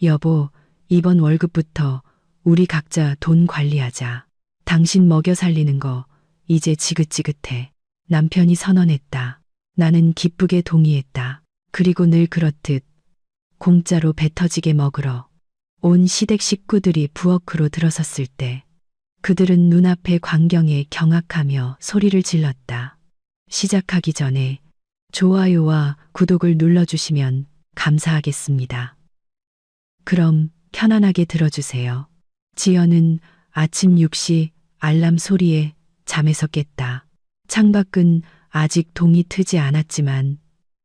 여보, 이번 월급부터 우리 각자 돈 관리하자. 당신 먹여 살리는 거 이제 지긋지긋해. 남편이 선언했다. 나는 기쁘게 동의했다. 그리고 늘 그렇듯 공짜로 배 터지게 먹으러 온 시댁 식구들이 부엌으로 들어섰을 때 그들은 눈앞의 광경에 경악하며 소리를 질렀다. 시작하기 전에 좋아요와 구독을 눌러주시면 감사하겠습니다. 그럼 편안하게 들어주세요. 지연은 아침 6시 알람 소리에 잠에서 깼다. 창밖은 아직 동이 트지 않았지만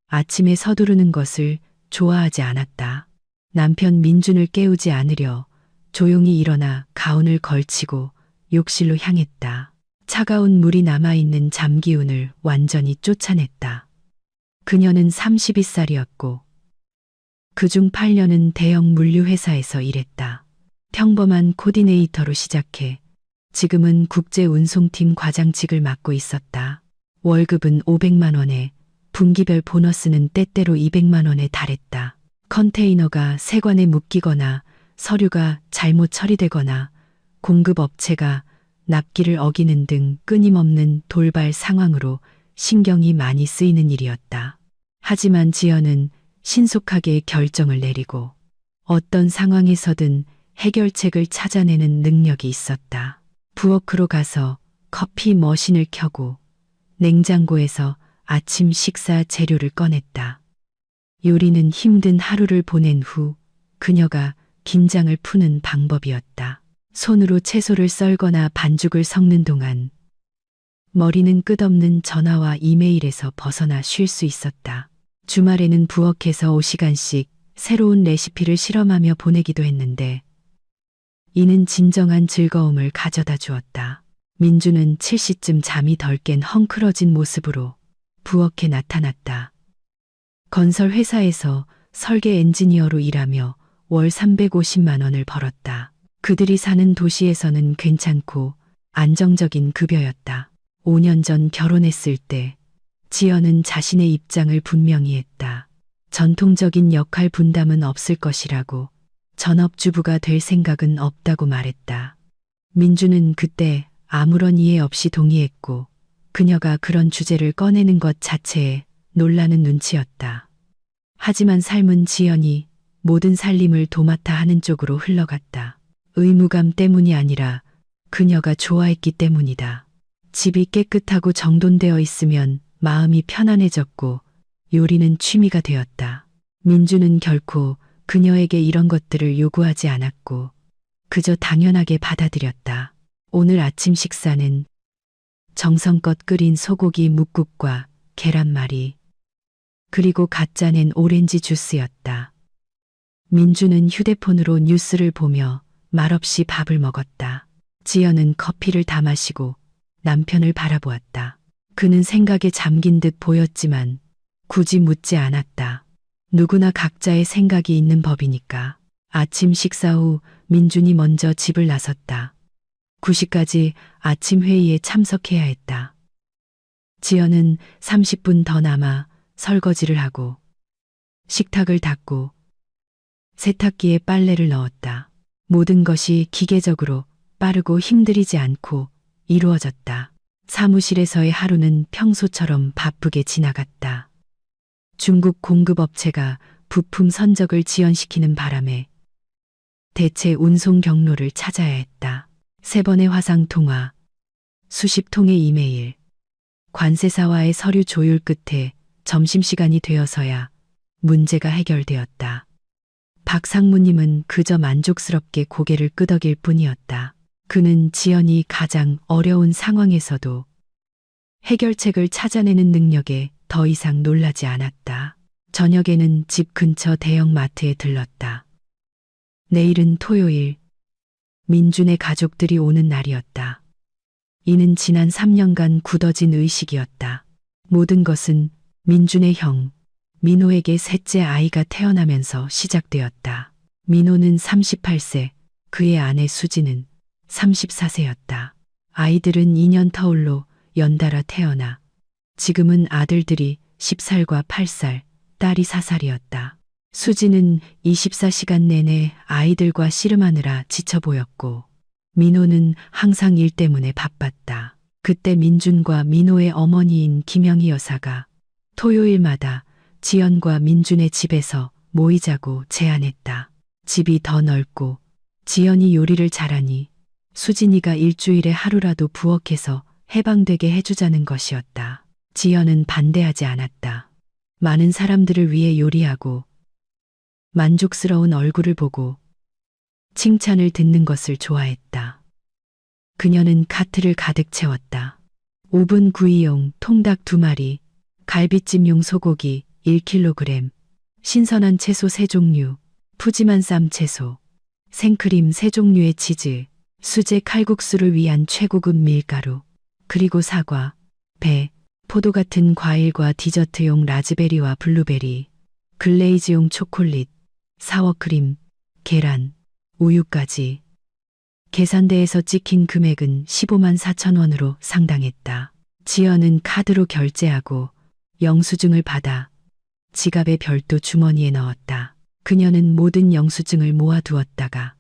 아침에 서두르는 것을 좋아하지 않았다. 남편 민준을 깨우지 않으려 조용히 일어나 가운을 걸치고 욕실로 향했다. 차가운 물이 남아있는 잠기운을 완전히 쫓아냈다. 그녀는 32살이었고 그중 8년은 대형 물류회사에서 일했다. 평범한 코디네이터로 시작해 지금은 국제운송팀 과장직을 맡고 있었다. 월급은 500만 원에 분기별 보너스는 때때로 200만 원에 달했다. 컨테이너가 세관에 묶이거나 서류가 잘못 처리되거나 공급업체가 납기를 어기는 등 끊임없는 돌발 상황으로 신경이 많이 쓰이는 일이었다. 하지만 지연은 신속하게 결정을 내리고 어떤 상황에서든 해결책을 찾아내는 능력이 있었다. 부엌으로 가서 커피 머신을 켜고 냉장고에서 아침 식사 재료를 꺼냈다. 요리는 힘든 하루를 보낸 후 그녀가 긴장을 푸는 방법이었다. 손으로 채소를 썰거나 반죽을 섞는 동안 머리는 끝없는 전화와 이메일에서 벗어나 쉴 수 있었다. 주말에는 부엌에서 5시간씩 새로운 레시피를 실험하며 보내기도 했는데 이는 진정한 즐거움을 가져다 주었다. 민주는 7시쯤 잠이 덜 깬 헝클어진 모습으로 부엌에 나타났다. 건설 회사에서 설계 엔지니어로 일하며 월 350만 원을 벌었다. 그들이 사는 도시에서는 괜찮고 안정적인 급여였다. 5년 전 결혼했을 때 지연은 자신의 입장을 분명히 했다. 전통적인 역할 분담은 없을 것이라고, 전업주부가 될 생각은 없다고 말했다. 민주는 그때 아무런 이해 없이 동의했고 그녀가 그런 주제를 꺼내는 것 자체에 놀라는 눈치였다. 하지만 삶은 지연이 모든 살림을 도맡아 하는 쪽으로 흘러갔다. 의무감 때문이 아니라 그녀가 좋아했기 때문이다. 집이 깨끗하고 정돈되어 있으면 마음이 편안해졌고 요리는 취미가 되었다. 민주는 결코 그녀에게 이런 것들을 요구하지 않았고 그저 당연하게 받아들였다. 오늘 아침 식사는 정성껏 끓인 소고기 뭇국과 계란말이 그리고 갓 짜낸 오렌지 주스였다. 민주는 휴대폰으로 뉴스를 보며 말없이 밥을 먹었다. 지연은 커피를 다 마시고 남편을 바라보았다. 그는 생각에 잠긴 듯 보였지만 굳이 묻지 않았다. 누구나 각자의 생각이 있는 법이니까. 아침 식사 후 민준이 먼저 집을 나섰다. 9시까지 아침 회의에 참석해야 했다. 지연은 30분 더 남아 설거지를 하고 식탁을 닦고 세탁기에 빨래를 넣었다. 모든 것이 기계적으로 빠르고 힘들이지 않고 이루어졌다. 사무실에서의 하루는 평소처럼 바쁘게 지나갔다. 중국 공급업체가 부품 선적을 지연시키는 바람에 대체 운송 경로를 찾아야 했다. 3번의 화상 통화, 수십 통의 이메일, 관세사와의 서류 조율 끝에 점심시간이 되어서야 문제가 해결되었다. 박 상무님은 그저 만족스럽게 고개를 끄덕일 뿐이었다. 그는 지연이 가장 어려운 상황에서도 해결책을 찾아내는 능력에 더 이상 놀라지 않았다. 저녁에는 집 근처 대형 마트에 들렀다. 내일은 토요일, 민준의 가족들이 오는 날이었다. 이는 지난 3년간 굳어진 의식이었다. 모든 것은 민준의 형, 민호에게 셋째 아이가 태어나면서 시작되었다. 민호는 38세, 그의 아내 수지는 34세였다. 아이들은 2년 터울로 연달아 태어나 지금은 아들들이 10살과 8살, 딸이 4살이었다. 수지는 24시간 내내 아이들과 씨름하느라 지쳐 보였고 민호는 항상 일 때문에 바빴다. 그때 민준과 민호의 어머니인 김영희 여사가 토요일마다 지연과 민준의 집에서 모이자고 제안했다. 집이 더 넓고 지연이 요리를 잘하니 수진이가 일주일에 하루라도 부엌에서 해방되게 해주자는 것이었다. 지연은 반대하지 않았다. 많은 사람들을 위해 요리하고 만족스러운 얼굴을 보고 칭찬을 듣는 것을 좋아했다. 그녀는 카트를 가득 채웠다. 오븐 구이용 통닭 2마리, 갈비찜용 소고기 1kg, 신선한 채소 3종류, 푸짐한 쌈 채소, 생크림 3종류의 치즈, 수제 칼국수를 위한 최고급 밀가루, 그리고 사과, 배, 포도 같은 과일과 디저트용 라즈베리와 블루베리, 글레이즈용 초콜릿, 사워크림, 계란, 우유까지. 계산대에서 찍힌 금액은 15만 4천 원으로 상당했다. 지연은 카드로 결제하고 영수증을 받아 지갑의 별도 주머니에 넣었다. 그녀는 모든 영수증을 모아두었다가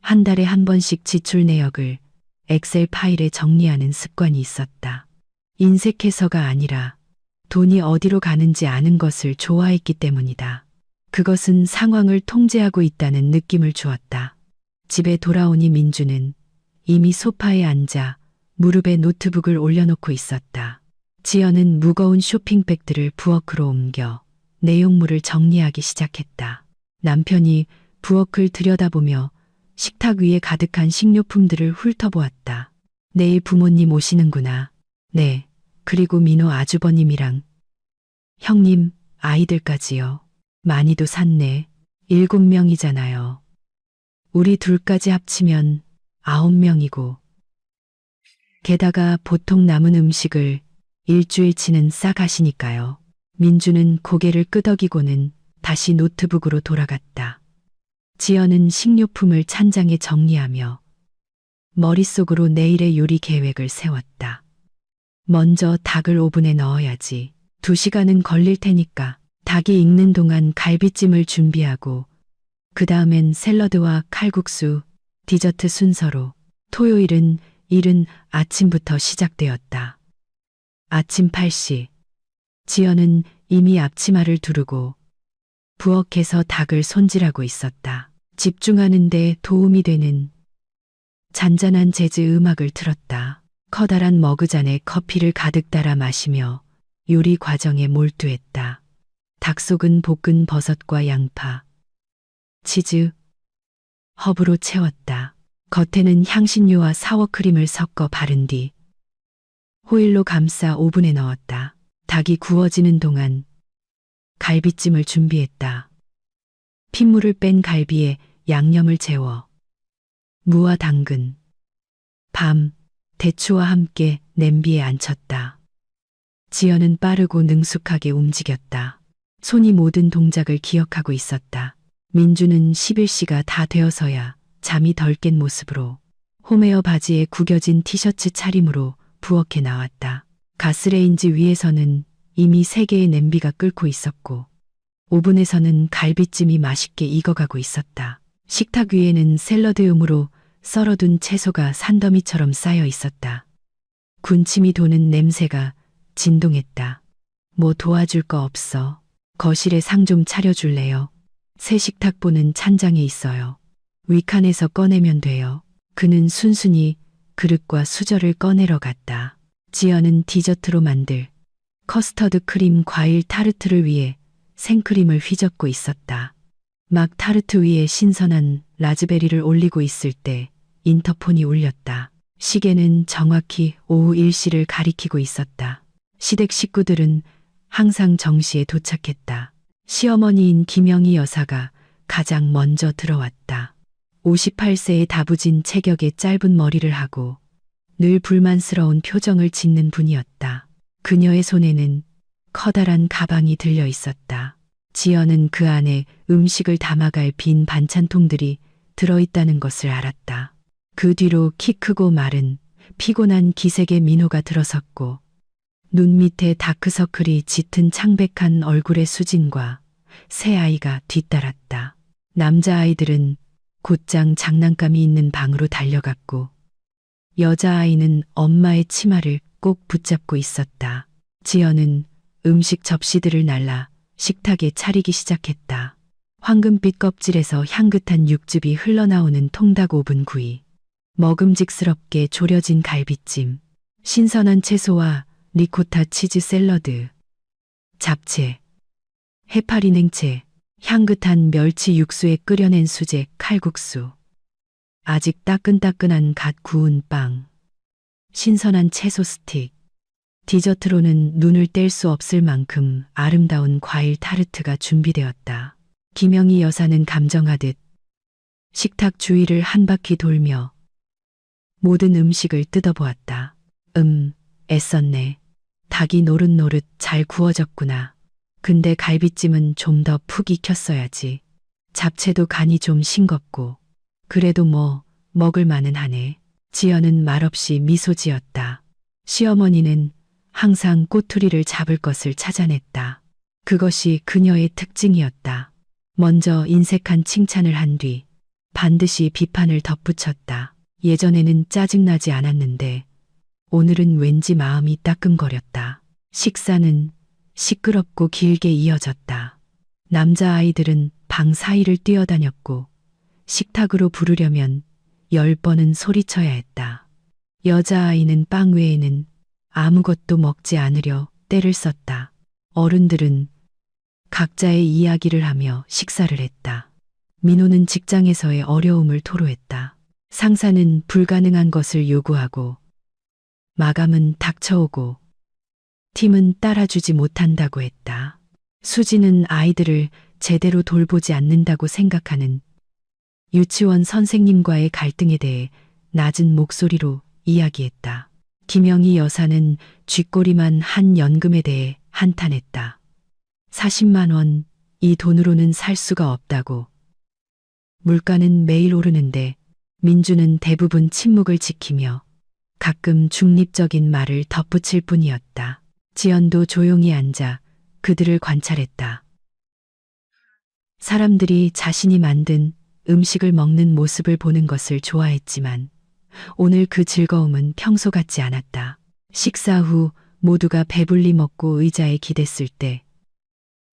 한 달에 한 번씩 지출 내역을 엑셀 파일에 정리하는 습관이 있었다. 인색해서가 아니라 돈이 어디로 가는지 아는 것을 좋아했기 때문이다. 그것은 상황을 통제하고 있다는 느낌을 주었다. 집에 돌아오니 민주는 이미 소파에 앉아 무릎에 노트북을 올려놓고 있었다. 지연은 무거운 쇼핑백들을 부엌으로 옮겨 내용물을 정리하기 시작했다. 남편이 부엌을 들여다보며 식탁 위에 가득한 식료품들을 훑어보았다. 내일 부모님 오시는구나. 네, 그리고 민호 아주버님이랑 형님, 아이들까지요. 많이도 샀네. 7명이잖아요. 우리 둘까지 합치면 9명이고. 게다가 보통 남은 음식을 일주일치는 싸가시니까요. 민주는 고개를 끄덕이고는 다시 노트북으로 돌아갔다. 지연은 식료품을 찬장에 정리하며 머릿속으로 내일의 요리 계획을 세웠다. 먼저 닭을 오븐에 넣어야지. 2시간은 걸릴 테니까 닭이 익는 동안 갈비찜을 준비하고 그 다음엔 샐러드와 칼국수, 디저트 순서로 토요일은 이른 아침부터 시작되었다. 아침 8시. 지연은 이미 앞치마를 두르고 부엌에서 닭을 손질하고 있었다. 집중하는 데 도움이 되는 잔잔한 재즈 음악을 틀었다. 커다란 머그잔에 커피를 가득 따라 마시며 요리 과정에 몰두했다. 닭 속은 볶은 버섯과 양파, 치즈, 허브로 채웠다. 겉에는 향신료와 사워크림을 섞어 바른 뒤 호일로 감싸 오븐에 넣었다. 닭이 구워지는 동안 갈비찜을 준비했다. 핏물을 뺀 갈비에 양념을 재워 무와 당근, 밤, 대추와 함께 냄비에 앉혔다. 지연은 빠르고 능숙하게 움직였다. 손이 모든 동작을 기억하고 있었다. 민주는 11시가 다 되어서야 잠이 덜 깬 모습으로 홈웨어 바지에 구겨진 티셔츠 차림으로 부엌에 나왔다. 가스레인지 위에서는 이미 3개의 냄비가 끓고 있었고 오븐에서는 갈비찜이 맛있게 익어가고 있었다. 식탁 위에는 샐러드용으로 썰어둔 채소가 산더미처럼 쌓여 있었다. 군침이 도는 냄새가 진동했다. 뭐 도와줄 거 없어. 거실에 상 좀 차려줄래요? 새 식탁보는 찬장에 있어요. 위칸에서 꺼내면 돼요. 그는 순순히 그릇과 수저를 꺼내러 갔다. 지연은 디저트로 만들 커스터드 크림 과일 타르트를 위해 생크림을 휘젓고 있었다. 막 타르트 위에 신선한 라즈베리를 올리고 있을 때 인터폰이 울렸다. 시계는 정확히 오후 1시를 가리키고 있었다. 시댁 식구들은 항상 정시에 도착했다. 시어머니인 김영희 여사가 가장 먼저 들어왔다. 58세의 다부진 체격에 짧은 머리를 하고 늘 불만스러운 표정을 짓는 분이었다. 그녀의 손에는 커다란 가방이 들려 있었다. 지연은 그 안에 음식을 담아갈 빈 반찬통들이 들어있다는 것을 알았다. 그 뒤로 키 크고 마른 피곤한 기색의 민호가 들어섰고 눈 밑에 다크서클이 짙은 창백한 얼굴의 수진과 새 아이가 뒤따랐다. 남자아이들은 곧장 장난감이 있는 방으로 달려갔고 여자아이는 엄마의 치마를 꼭 붙잡고 있었다. 지연은 음식 접시들을 날라 식탁에 차리기 시작했다. 황금빛 껍질에서 향긋한 육즙이 흘러나오는 통닭 오븐 구이, 먹음직스럽게 졸여진 갈비찜, 신선한 채소와 리코타 치즈 샐러드, 잡채, 해파리 냉채, 향긋한 멸치 육수에 끓여낸 수제 칼국수, 아직 따끈따끈한 갓 구운 빵, 신선한 채소 스틱, 디저트로는 눈을 뗄 수 없을 만큼 아름다운 과일 타르트가 준비되었다. 김영희 여사는 감정하듯 식탁 주위를 한 바퀴 돌며 모든 음식을 뜯어보았다. 애썼네. 닭이 노릇노릇 잘 구워졌구나. 근데 갈비찜은 좀 더 푹 익혔어야지. 잡채도 간이 좀 싱겁고. 그래도 뭐 먹을 만은 하네. 지연은 말없이 미소 지었다. 시어머니는 항상 꼬투리를 잡을 것을 찾아냈다. 그것이 그녀의 특징이었다. 먼저 인색한 칭찬을 한 뒤 반드시 비판을 덧붙였다. 예전에는 짜증나지 않았는데 오늘은 왠지 마음이 따끔거렸다. 식사는 시끄럽고 길게 이어졌다. 남자아이들은 방 사이를 뛰어다녔고 식탁으로 부르려면 10번은 소리쳐야 했다. 여자아이는 빵 외에는 아무것도 먹지 않으려 떼를 썼다. 어른들은 각자의 이야기를 하며 식사를 했다. 민호는 직장에서의 어려움을 토로했다. 상사는 불가능한 것을 요구하고 마감은 닥쳐오고 팀은 따라주지 못한다고 했다. 수지는 아이들을 제대로 돌보지 않는다고 생각하는 유치원 선생님과의 갈등에 대해 낮은 목소리로 이야기했다. 김영희 여사는 쥐꼬리만 한 연금에 대해 한탄했다. 40만 원, 이 돈으로는 살 수가 없다고. 물가는 매일 오르는데 민주는 대부분 침묵을 지키며 가끔 중립적인 말을 덧붙일 뿐이었다. 지연도 조용히 앉아 그들을 관찰했다. 사람들이 자신이 만든 음식을 먹는 모습을 보는 것을 좋아했지만 오늘 그 즐거움은 평소 같지 않았다. 식사 후 모두가 배불리 먹고 의자에 기댔을 때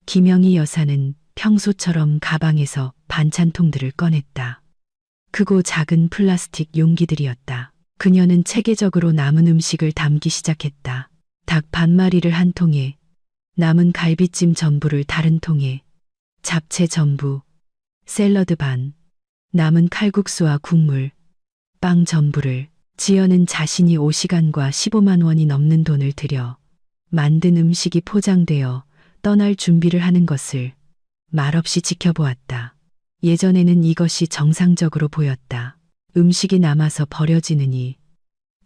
김영희 여사는 평소처럼 가방에서 반찬통들을 꺼냈다. 크고 작은 플라스틱 용기들이었다. 그녀는 체계적으로 남은 음식을 담기 시작했다. 닭 반마리를 한 통에, 남은 갈비찜 전부를 다른 통에, 잡채 전부, 샐러드 반, 남은 칼국수와 국물, 빵 전부를. 지연은 자신이 5시간과 15만 원이 넘는 돈을 들여 만든 음식이 포장되어 떠날 준비를 하는 것을 말없이 지켜보았다. 예전에는 이것이 정상적으로 보였다. 음식이 남아서 버려지느니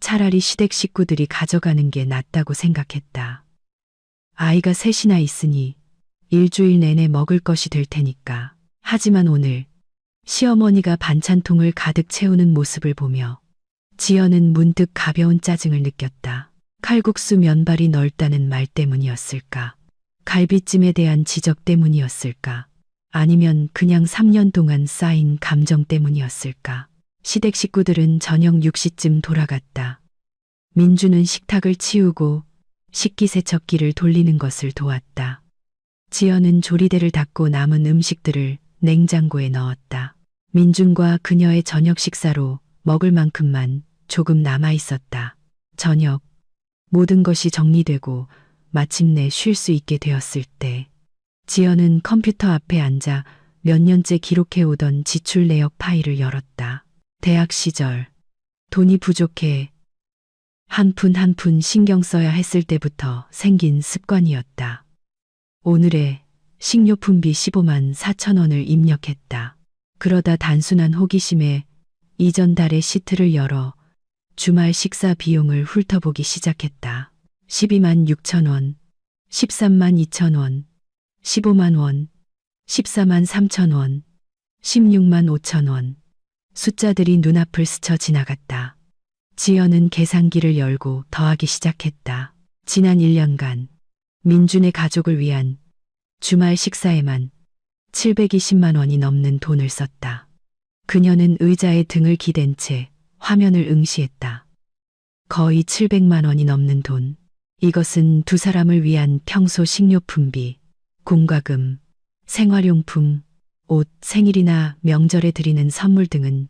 차라리 시댁 식구들이 가져가는 게 낫다고 생각했다. 아이가 셋이나 있으니 일주일 내내 먹을 것이 될 테니까. 하지만 오늘 시어머니가 반찬통을 가득 채우는 모습을 보며 지연은 문득 가벼운 짜증을 느꼈다. 칼국수 면발이 넓다는 말 때문이었을까? 갈비찜에 대한 지적 때문이었을까? 아니면 그냥 3년 동안 쌓인 감정 때문이었을까? 시댁 식구들은 저녁 6시쯤 돌아갔다. 민주는 식탁을 치우고 식기세척기를 돌리는 것을 도왔다. 지연은 조리대를 닫고 남은 음식들을 냉장고에 넣었다. 민준과 그녀의 저녁 식사로 먹을 만큼만 조금 남아 있었다. 저녁, 모든 것이 정리되고 마침내 쉴 수 있게 되었을 때 지연은 컴퓨터 앞에 앉아 몇 년째 기록해오던 지출 내역 파일을 열었다. 대학 시절 돈이 부족해 한 푼 한 푼 신경 써야 했을 때부터 생긴 습관이었다. 오늘의 식료품비 15만 4천 원을 입력했다. 그러다 단순한 호기심에 이전 달의 시트를 열어 주말 식사 비용을 훑어보기 시작했다. 12만 6천 원, 13만 2천 원, 15만 원, 14만 3천 원, 16만 5천 원. 숫자들이 눈앞을 스쳐 지나갔다. 지연은 계산기를 열고 더하기 시작했다. 지난 1년간 민준의 가족을 위한 주말 식사에만 720만 원이 넘는 돈을 썼다. 그녀는 의자에 등을 기댄 채 화면을 응시했다. 거의 700만 원이 넘는 돈. 이것은 두 사람을 위한 평소 식료품비, 공과금, 생활용품, 옷, 생일이나 명절에 드리는 선물 등은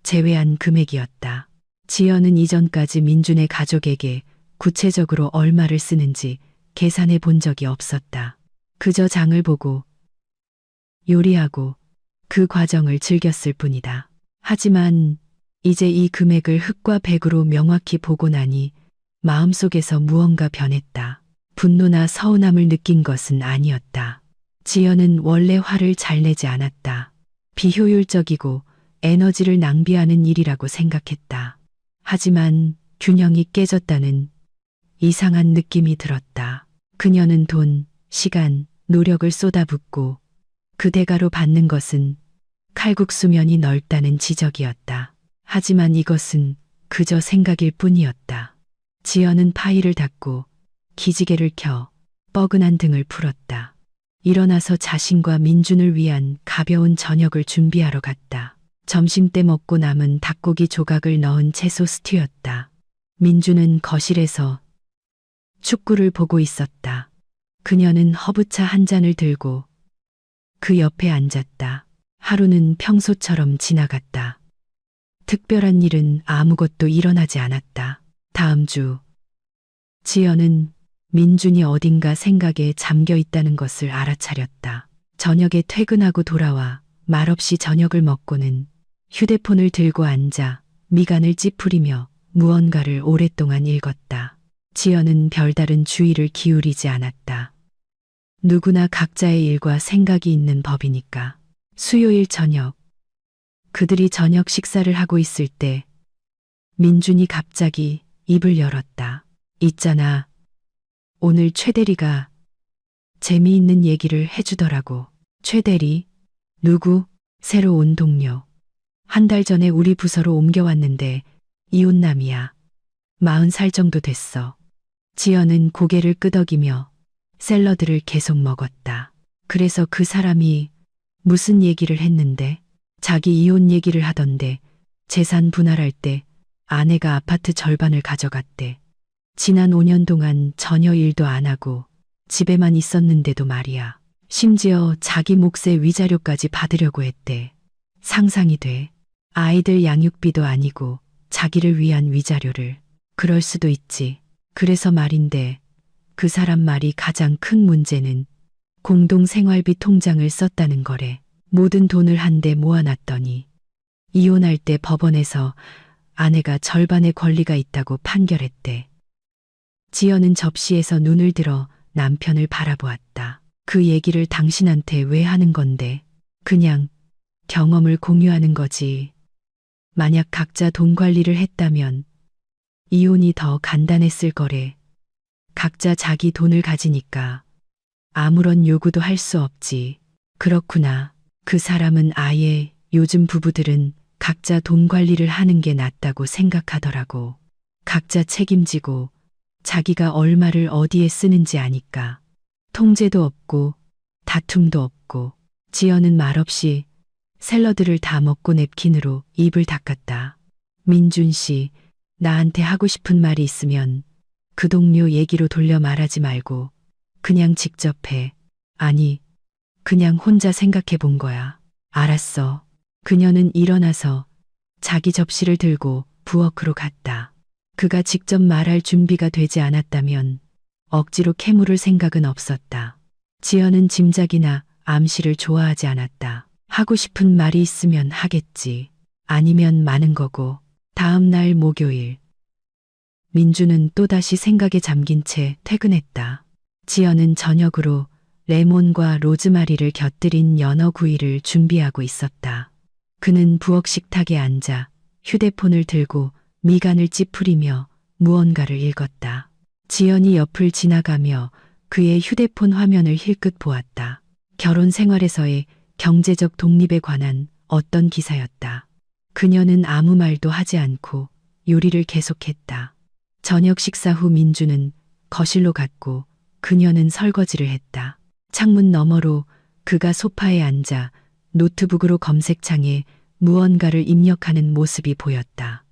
제외한 금액이었다. 지연은 이전까지 민준의 가족에게 구체적으로 얼마를 쓰는지 계산해 본 적이 없었다. 그저 장을 보고 요리하고 그 과정을 즐겼을 뿐이다. 하지만 이제 이 금액을 흙과 백으로 명확히 보고 나니 마음속에서 무언가 변했다. 분노나 서운함을 느낀 것은 아니었다. 지연은 원래 화를 잘 내지 않았다. 비효율적이고 에너지를 낭비하는 일이라고 생각했다. 하지만 균형이 깨졌다는 이상한 느낌이 들었다. 그녀는 돈, 시간, 노력을 쏟아붓고 그 대가로 받는 것은 칼국수면이 넓다는 지적이었다. 하지만 이것은 그저 생각일 뿐이었다. 지연은 파일을 닫고 기지개를 켜 뻐근한 등을 풀었다. 일어나서 자신과 민준을 위한 가벼운 저녁을 준비하러 갔다. 점심때 먹고 남은 닭고기 조각을 넣은 채소 스튜였다. 민준은 거실에서 축구를 보고 있었다. 그녀는 허브차 한 잔을 들고 그 옆에 앉았다. 하루는 평소처럼 지나갔다. 특별한 일은 아무것도 일어나지 않았다. 다음 주 지연은 민준이 어딘가 생각에 잠겨 있다는 것을 알아차렸다. 저녁에 퇴근하고 돌아와 말없이 저녁을 먹고는 휴대폰을 들고 앉아 미간을 찌푸리며 무언가를 오랫동안 읽었다. 지연은 별다른 주의를 기울이지 않았다. 누구나 각자의 일과 생각이 있는 법이니까. 수요일 저녁, 그들이 저녁 식사를 하고 있을 때 민준이 갑자기 입을 열었다. 있잖아, 오늘 최 대리가 재미있는 얘기를 해주더라고. 최 대리? 누구? 새로 온 동료. 한 달 전에 우리 부서로 옮겨왔는데 이혼남이야. 40살 정도 됐어. 지연은 고개를 끄덕이며 샐러드를 계속 먹었다. 그래서 그 사람이 무슨 얘기를 했는데? 자기 이혼 얘기를 하던데 재산 분할할 때 아내가 아파트 절반을 가져갔대. 지난 5년 동안 전혀 일도 안 하고 집에만 있었는데도 말이야. 심지어 자기 몫의 위자료까지 받으려고 했대. 상상이 돼. 아이들 양육비도 아니고 자기를 위한 위자료를. 그럴 수도 있지. 그래서 말인데 그 사람 말이 가장 큰 문제는 공동생활비 통장을 썼다는 거래. 모든 돈을 한데 모아놨더니 이혼할 때 법원에서 아내가 절반의 권리가 있다고 판결했대. 지연은 접시에서 눈을 들어 남편을 바라보았다. 그 얘기를 당신한테 왜 하는 건데? 그냥 경험을 공유하는 거지. 만약 각자 돈 관리를 했다면 이혼이 더 간단했을 거래. 각자 자기 돈을 가지니까 아무런 요구도 할 수 없지. 그렇구나. 그 사람은 아예 요즘 부부들은 각자 돈 관리를 하는 게 낫다고 생각하더라고. 각자 책임지고 자기가 얼마를 어디에 쓰는지 아니까. 통제도 없고 다툼도 없고. 지연은 말없이 샐러드를 다 먹고 냅킨으로 입을 닦았다. 민준 씨, 나한테 하고 싶은 말이 있으면 그 동료 얘기로 돌려 말하지 말고 그냥 직접 해. 아니, 그냥 혼자 생각해 본 거야. 알았어. 그녀는 일어나서 자기 접시를 들고 부엌으로 갔다. 그가 직접 말할 준비가 되지 않았다면 억지로 캐물을 생각은 없었다. 지연은 짐작이나 암시를 좋아하지 않았다. 하고 싶은 말이 있으면 하겠지. 아니면 마는 거고. 다음 날 목요일. 민주는 또다시 생각에 잠긴 채 퇴근했다. 지연은 저녁으로 레몬과 로즈마리를 곁들인 연어구이를 준비하고 있었다. 그는 부엌 식탁에 앉아 휴대폰을 들고 미간을 찌푸리며 무언가를 읽었다. 지연이 옆을 지나가며 그의 휴대폰 화면을 힐끗 보았다. 결혼 생활에서의 경제적 독립에 관한 어떤 기사였다. 그녀는 아무 말도 하지 않고 요리를 계속했다. 저녁 식사 후 민주는 거실로 갔고 그녀는 설거지를 했다. 창문 너머로 그가 소파에 앉아 노트북으로 검색창에 무언가를 입력하는 모습이 보였다.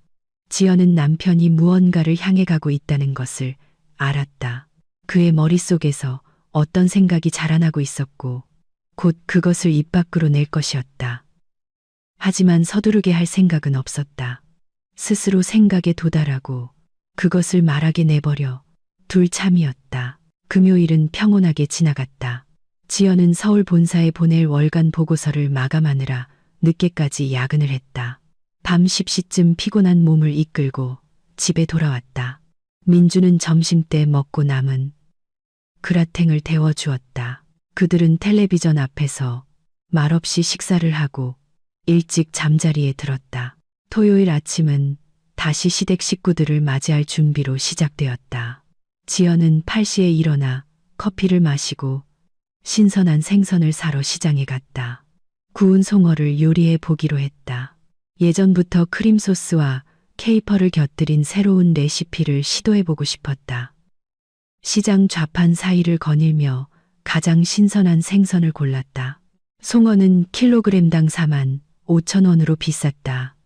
지연은 남편이 무언가를 향해 가고 있다는 것을 알았다. 그의 머릿속에서 어떤 생각이 자라나고 있었고 곧 그것을 입 밖으로 낼 것이었다. 하지만 서두르게 할 생각은 없었다. 스스로 생각에 도달하고 그것을 말하게 내버려 둘 참이었다. 금요일은 평온하게 지나갔다. 지연은 서울 본사에 보낼 월간 보고서를 마감하느라 늦게까지 야근을 했다. 밤 10시쯤 피곤한 몸을 이끌고 집에 돌아왔다. 민주는 점심때 먹고 남은 그라탱을 데워주었다. 그들은 텔레비전 앞에서 말없이 식사를 하고 일찍 잠자리에 들었다. 토요일 아침은 다시 시댁 식구들을 맞이할 준비로 시작되었다. 지연은 8시에 일어나 커피를 마시고 신선한 생선을 사러 시장에 갔다. 구운 송어를 요리해 보기로 했다. 예전부터 크림 소스와 케이퍼를 곁들인 새로운 레시피를 시도해보고 싶었다. 시장 좌판 사이를 거닐며 가장 신선한 생선을 골랐다. 송어는 킬로그램당 45,000원으로 비쌌다.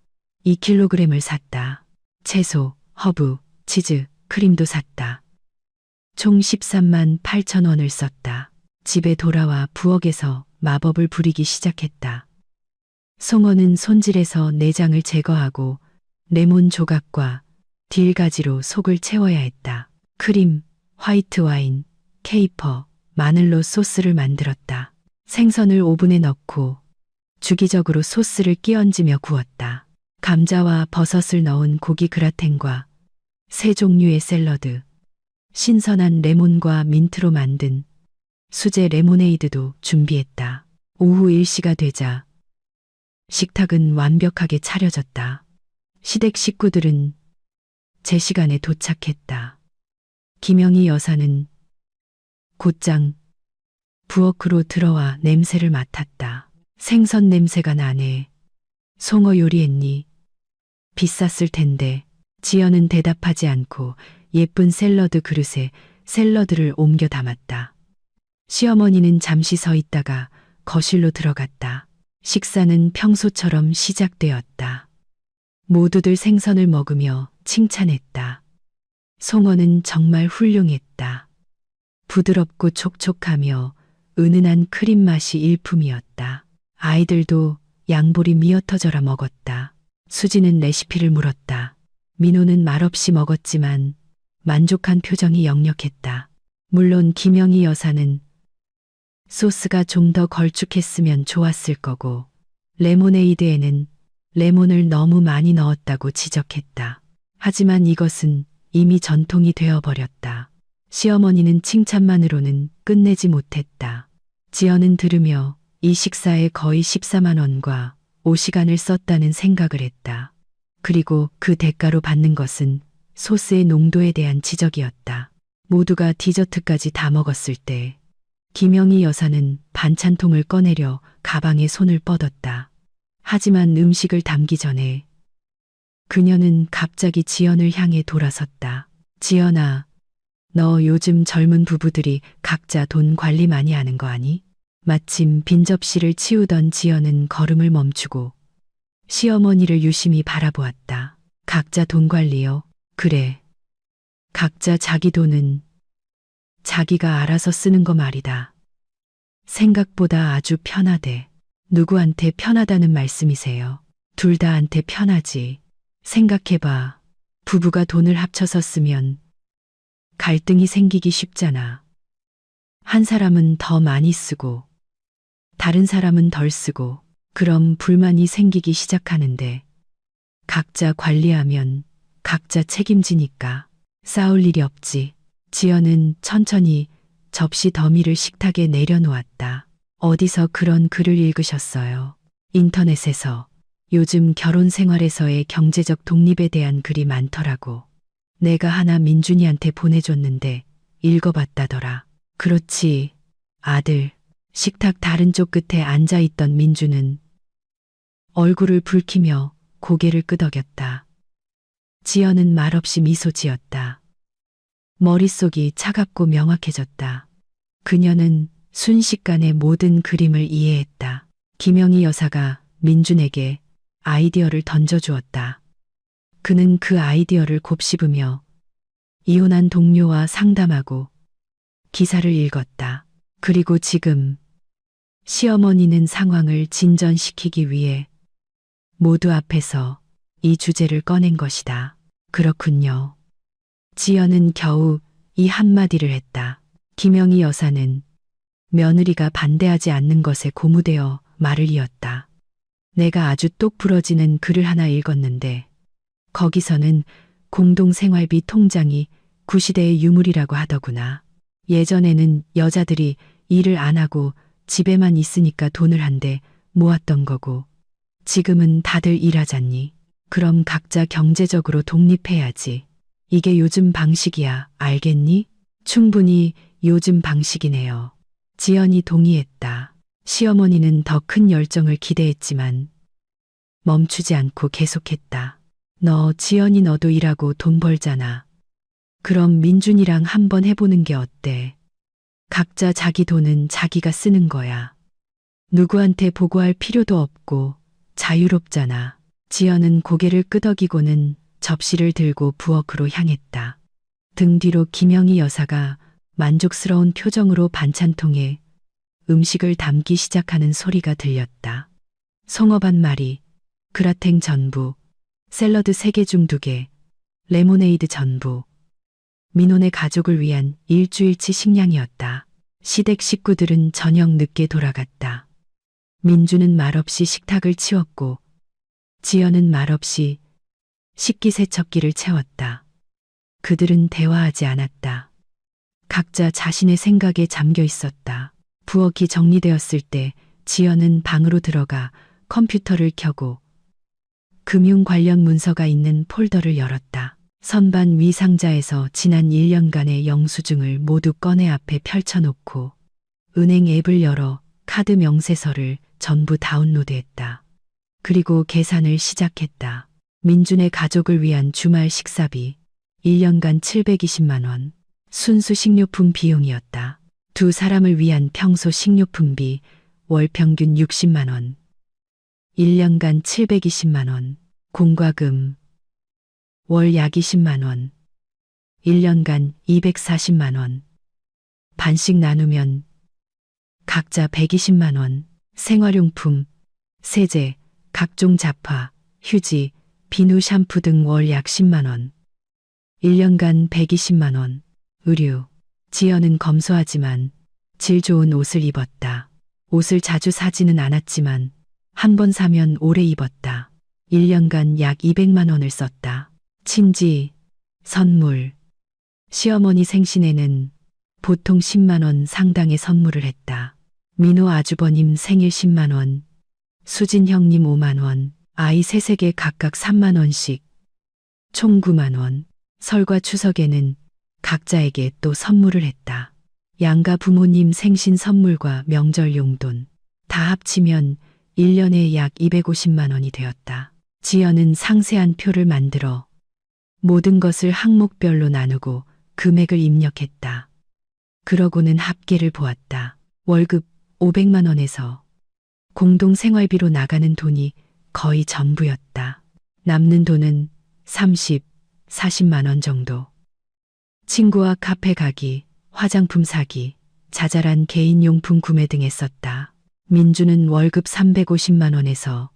2kg을 샀다. 채소, 허브, 치즈, 크림도 샀다. 총 138,000원을 썼다. 집에 돌아와 부엌에서 마법을 부리기 시작했다. 송어는 손질해서 내장을 제거하고 레몬 조각과 딜가지로 속을 채워야 했다. 크림, 화이트 와인, 케이퍼, 마늘로 소스를 만들었다. 생선을 오븐에 넣고 주기적으로 소스를 끼얹으며 구웠다. 감자와 버섯을 넣은 고기 그라탱과 세 종류의 샐러드, 신선한 레몬과 민트로 만든 수제 레모네이드도 준비했다. 오후 1시가 되자 식탁은 완벽하게 차려졌다. 시댁 식구들은 제 시간에 도착했다. 김영희 여사는 곧장 부엌으로 들어와 냄새를 맡았다. 생선 냄새가 나네. 송어 요리했니? 비쌌을 텐데. 지연은 대답하지 않고 예쁜 샐러드 그릇에 샐러드를 옮겨 담았다. 시어머니는 잠시 서 있다가 거실로 들어갔다. 식사는 평소처럼 시작되었다. 모두들 생선을 먹으며 칭찬했다. 송어는 정말 훌륭했다. 부드럽고 촉촉하며 은은한 크림 맛이 일품이었다. 아이들도 양볼이 미어터져라 먹었다. 수지는 레시피를 물었다. 민호는 말없이 먹었지만 만족한 표정이 역력했다. 물론 김영희 여사는 소스가 좀 더 걸쭉했으면 좋았을 거고 레모네이드에는 레몬을 너무 많이 넣었다고 지적했다. 하지만 이것은 이미 전통이 되어버렸다. 시어머니는 칭찬만으로는 끝내지 못했다. 지연은 들으며 이 식사에 거의 14만 원과 5시간을 썼다는 생각을 했다. 그리고 그 대가로 받는 것은 소스의 농도에 대한 지적이었다. 모두가 디저트까지 다 먹었을 때 김영희 여사는 반찬통을 꺼내려 가방에 손을 뻗었다. 하지만 음식을 담기 전에 그녀는 갑자기 지연을 향해 돌아섰다. 지연아, 너 요즘 젊은 부부들이 각자 돈 관리 많이 하는 거 아니? 마침 빈 접시를 치우던 지연은 걸음을 멈추고 시어머니를 유심히 바라보았다. 각자 돈 관리요? 그래. 각자 자기 돈은 자기가 알아서 쓰는 거 말이다. 생각보다 아주 편하대. 누구한테 편하다는 말씀이세요? 둘 다한테 편하지. 생각해봐. 부부가 돈을 합쳐서 쓰면 갈등이 생기기 쉽잖아. 한 사람은 더 많이 쓰고 다른 사람은 덜 쓰고 그럼 불만이 생기기 시작하는데 각자 관리하면 각자 책임지니까 싸울 일이 없지. 지연은 천천히 접시 더미를 식탁에 내려놓았다. 어디서 그런 글을 읽으셨어요? 인터넷에서. 요즘 결혼 생활에서의 경제적 독립에 대한 글이 많더라고. 내가 하나 민준이한테 보내줬는데 읽어봤다더라. 그렇지, 아들. 식탁 다른 쪽 끝에 앉아있던 민주는 얼굴을 붉히며 고개를 끄덕였다. 지연은 말없이 미소 지었다. 머릿속이 차갑고 명확해졌다. 그녀는 순식간에 모든 그림을 이해했다. 김영희 여사가 민준에게 아이디어를 던져주었다. 그는 그 아이디어를 곱씹으며 이혼한 동료와 상담하고 기사를 읽었다. 그리고 지금 시어머니는 상황을 진전시키기 위해 모두 앞에서 이 주제를 꺼낸 것이다. 그렇군요. 지연은 겨우 이 한마디를 했다. 김영희 여사는 며느리가 반대하지 않는 것에 고무되어 말을 이었다. 내가 아주 똑 부러지는 글을 하나 읽었는데 거기서는 공동생활비 통장이 구시대의 유물이라고 하더구나. 예전에는 여자들이 일을 안 하고 집에만 있으니까 돈을 한데 모았던 거고 지금은 다들 일하잖니. 그럼 각자 경제적으로 독립해야지. 이게 요즘 방식이야. 알겠니? 충분히 요즘 방식이네요. 지연이 동의했다. 시어머니는 더 큰 열정을 기대했지만 멈추지 않고 계속했다. 지연이 너도 일하고 돈 벌잖아. 그럼 민준이랑 한번 해보는 게 어때? 각자 자기 돈은 자기가 쓰는 거야. 누구한테 보고할 필요도 없고 자유롭잖아. 지연은 고개를 끄덕이고는 접시를 들고 부엌으로 향했다. 등 뒤로 김영희 여사가 만족스러운 표정으로 반찬통에 음식을 담기 시작하는 소리가 들렸다. 송어 반 마리, 그라탱 전부, 샐러드 3개 중 2개, 레모네이드 전부. 민혼의 가족을 위한 일주일치 식량이었다. 시댁 식구들은 저녁 늦게 돌아갔다. 민주는 말없이 식탁을 치웠고 지연은 말없이 식기세척기를 채웠다. 그들은 대화하지 않았다. 각자 자신의 생각에 잠겨 있었다. 부엌이 정리되었을 때 지연은 방으로 들어가 컴퓨터를 켜고 금융 관련 문서가 있는 폴더를 열었다. 선반 위 상자에서 지난 1년간의 영수증을 모두 꺼내 앞에 펼쳐놓고 은행 앱을 열어 카드 명세서를 전부 다운로드했다. 그리고 계산을 시작했다. 민준의 가족을 위한 주말 식사비 1년간 720만 원. 순수 식료품 비용이었다. 2사람을 위한 평소 식료품비 월 평균 60만 원. 1년간 720만 원. 공과금 월 약 20만 원. 1년간 240만 원. 반씩 나누면 각자 120만 원. 생활용품, 세제, 각종 잡화, 휴지, 비누 샴푸 등 월 약 10만 원. 1년간 120만 원. 의류. 지연은 검소하지만 질 좋은 옷을 입었다. 옷을 자주 사지는 않았지만 한 번 사면 오래 입었다. 1년간 약 200만 원을 썼다. 친지, 선물. 시어머니 생신에는 보통 10만 원 상당의 선물을 했다. 민호 아주버님 생일 10만 원, 수진 형님 5만 원, 아이 3세개 각각 3만 원씩, 총 9만 원. 설과 추석에는 각자에게 또 선물을 했다. 양가 부모님 생신 선물과 명절 용돈 다 합치면 1년에 약 250만 원이 되었다. 지연은 상세한 표를 만들어 모든 것을 항목별로 나누고 금액을 입력했다. 그러고는 합계를 보았다. 월급 500만 원에서 공동생활비로 나가는 돈이 거의 전부였다. 남는 돈은 30, 40만 원 정도. 친구와 카페 가기, 화장품 사기, 자잘한 개인용품 구매 등에 썼다. 민주는 월급 350만 원에서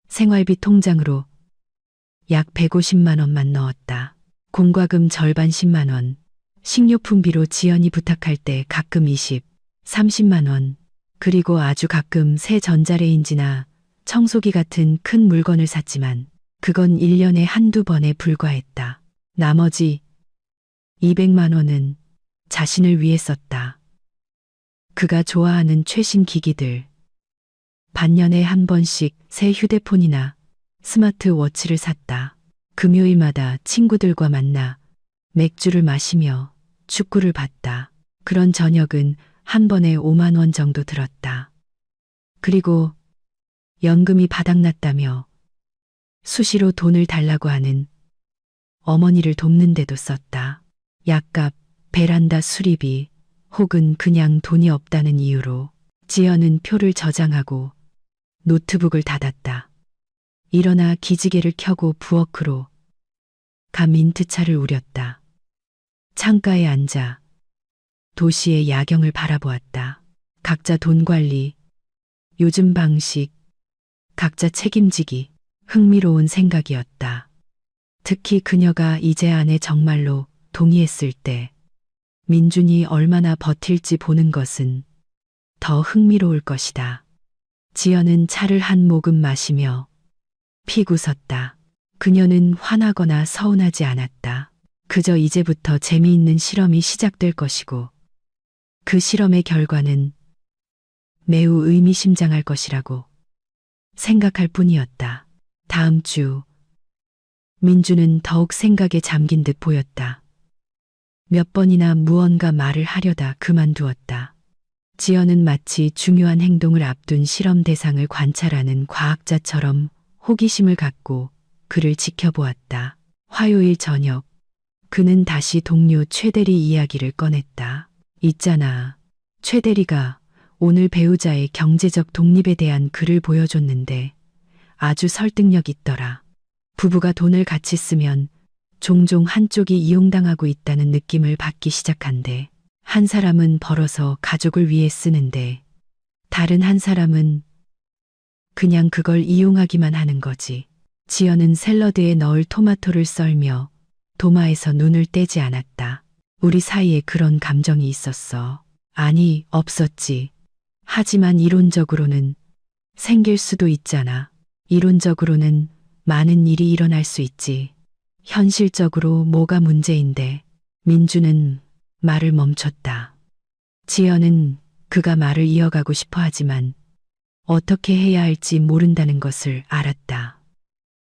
생활비 통장으로 약 150만 원만 넣었다. 공과금 절반 10만 원, 식료품비로 지연이 부탁할 때 가끔 20, 30만 원, 그리고 아주 가끔 새 전자레인지나 청소기 같은 큰 물건을 샀지만 그건 1년에 한두 번에 불과했다. 나머지 200만 원은 자신을 위해 썼다. 그가 좋아하는 최신 기기들, 반년에 한 번씩 새 휴대폰이나 스마트워치를 샀다. 금요일마다 친구들과 만나 맥주를 마시며 축구를 봤다. 그런 저녁은 한 번에 5만 원 정도 들었다. 그리고 연금이 바닥났다며 수시로 돈을 달라고 하는 어머니를 돕는 데도 썼다. 약값, 베란다 수리비, 혹은 그냥 돈이 없다는 이유로 지연은 표를 저장하고 노트북을 닫았다. 일어나 기지개를 켜고 부엌으로 가 민트차를 우렸다. 창가에 앉아 도시의 야경을 바라보았다. 각자 돈 관리, 요즘 방식, 각자 책임지기, 흥미로운 생각이었다. 특히 그녀가 이제 안에 정말로 동의했을 때 민준이 얼마나 버틸지 보는 것은 더 흥미로울 것이다. 지연은 차를 한 모금 마시며 픽 웃었다. 그녀는 화나거나 서운하지 않았다. 그저 이제부터 재미있는 실험이 시작될 것이고 그 실험의 결과는 매우 의미심장할 것이라고 생각할 뿐이었다. 다음 주 민주는 더욱 생각에 잠긴 듯 보였다. 몇 번이나 무언가 말을 하려다 그만두었다. 지연은 마치 중요한 행동을 앞둔 실험 대상을 관찰하는 과학자처럼 호기심을 갖고 그를 지켜보았다. 화요일 저녁, 그는 다시 동료 최대리 이야기를 꺼냈다. 있잖아, 최대리가 오늘 배우자의 경제적 독립에 대한 글을 보여줬는데 아주 설득력 있더라. 부부가 돈을 같이 쓰면 종종 한쪽이 이용당하고 있다는 느낌을 받기 시작한대. 한 사람은 벌어서 가족을 위해 쓰는데 다른 한 사람은 그냥 그걸 이용하기만 하는 거지. 지연은 샐러드에 넣을 토마토를 썰며 도마에서 눈을 떼지 않았다. 우리 사이에 그런 감정이 있었어. 아니, 없었지. 하지만 이론적으로는 생길 수도 있잖아. 이론적으로는 많은 일이 일어날 수 있지. 현실적으로 뭐가 문제인데. 민주는 말을 멈췄다. 지연은 그가 말을 이어가고 싶어 하지만 어떻게 해야 할지 모른다는 것을 알았다.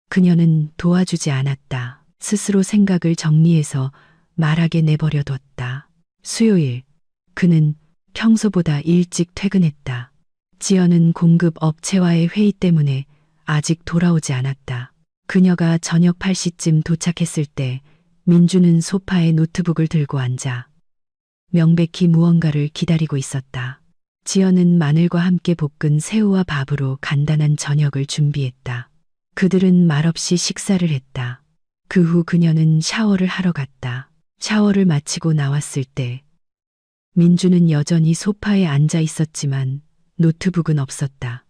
그녀는 도와주지 않았다. 스스로 생각을 정리해서 말하게 내버려 뒀다. 수요일, 그는 평소보다 일찍 퇴근했다. 지연은 공급 업체와의 회의 때문에 아직 돌아오지 않았다. 그녀가 저녁 8시쯤 도착했을 때 민주는 소파에 노트북을 들고 앉아 명백히 무언가를 기다리고 있었다. 지연은 마늘과 함께 볶은 새우와 밥으로 간단한 저녁을 준비했다. 그들은 말없이 식사를 했다. 그 후 그녀는 샤워를 하러 갔다. 샤워를 마치고 나왔을 때 민주는 여전히 소파에 앉아 있었지만 노트북은 없었다.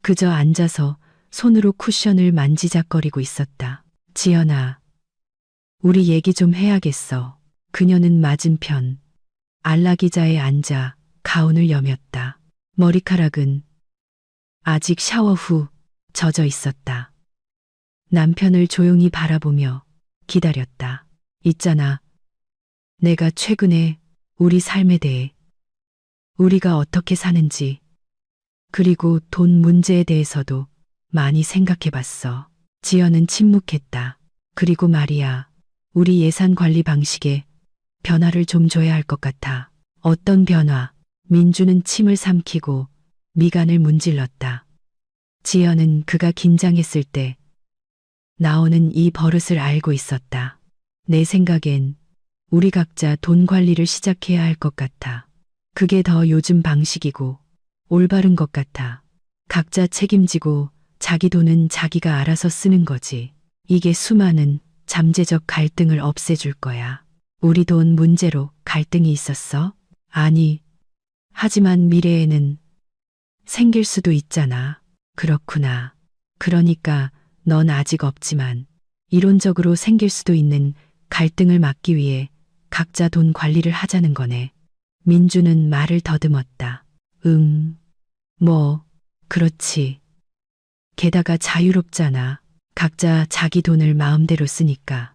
그저 앉아서 손으로 쿠션을 만지작거리고 있었다. 지연아, 우리 얘기 좀 해야겠어. 그녀는 맞은편 안락의자에 앉아 가운을 여몄다. 머리카락은 아직 샤워 후 젖어 있었다. 남편을 조용히 바라보며 기다렸다. 있잖아, 내가 최근에 우리 삶에 대해, 우리가 어떻게 사는지, 그리고 돈 문제에 대해서도 많이 생각해 봤어. 지연은 침묵했다. 그리고 말이야, 우리 예산 관리 방식에 변화를 좀 줘야 할 것 같아. 어떤 변화? 민주는 침을 삼키고 미간을 문질렀다. 지연은 그가 긴장했을 때 나오는 이 버릇을 알고 있었다. 내 생각엔 우리 각자 돈 관리를 시작해야 할 것 같아. 그게 더 요즘 방식이고 올바른 것 같아. 각자 책임지고 자기 돈은 자기가 알아서 쓰는 거지. 이게 수많은 잠재적 갈등을 없애줄 거야. 우리 돈 문제로 갈등이 있었어? 아니, 하지만 미래에는 생길 수도 있잖아. 그렇구나. 그러니까 넌 아직 없지만 이론적으로 생길 수도 있는 갈등을 막기 위해 각자 돈 관리를 하자는 거네. 민주는 말을 더듬었다. 그렇지. 게다가 자유롭잖아. 각자 자기 돈을 마음대로 쓰니까.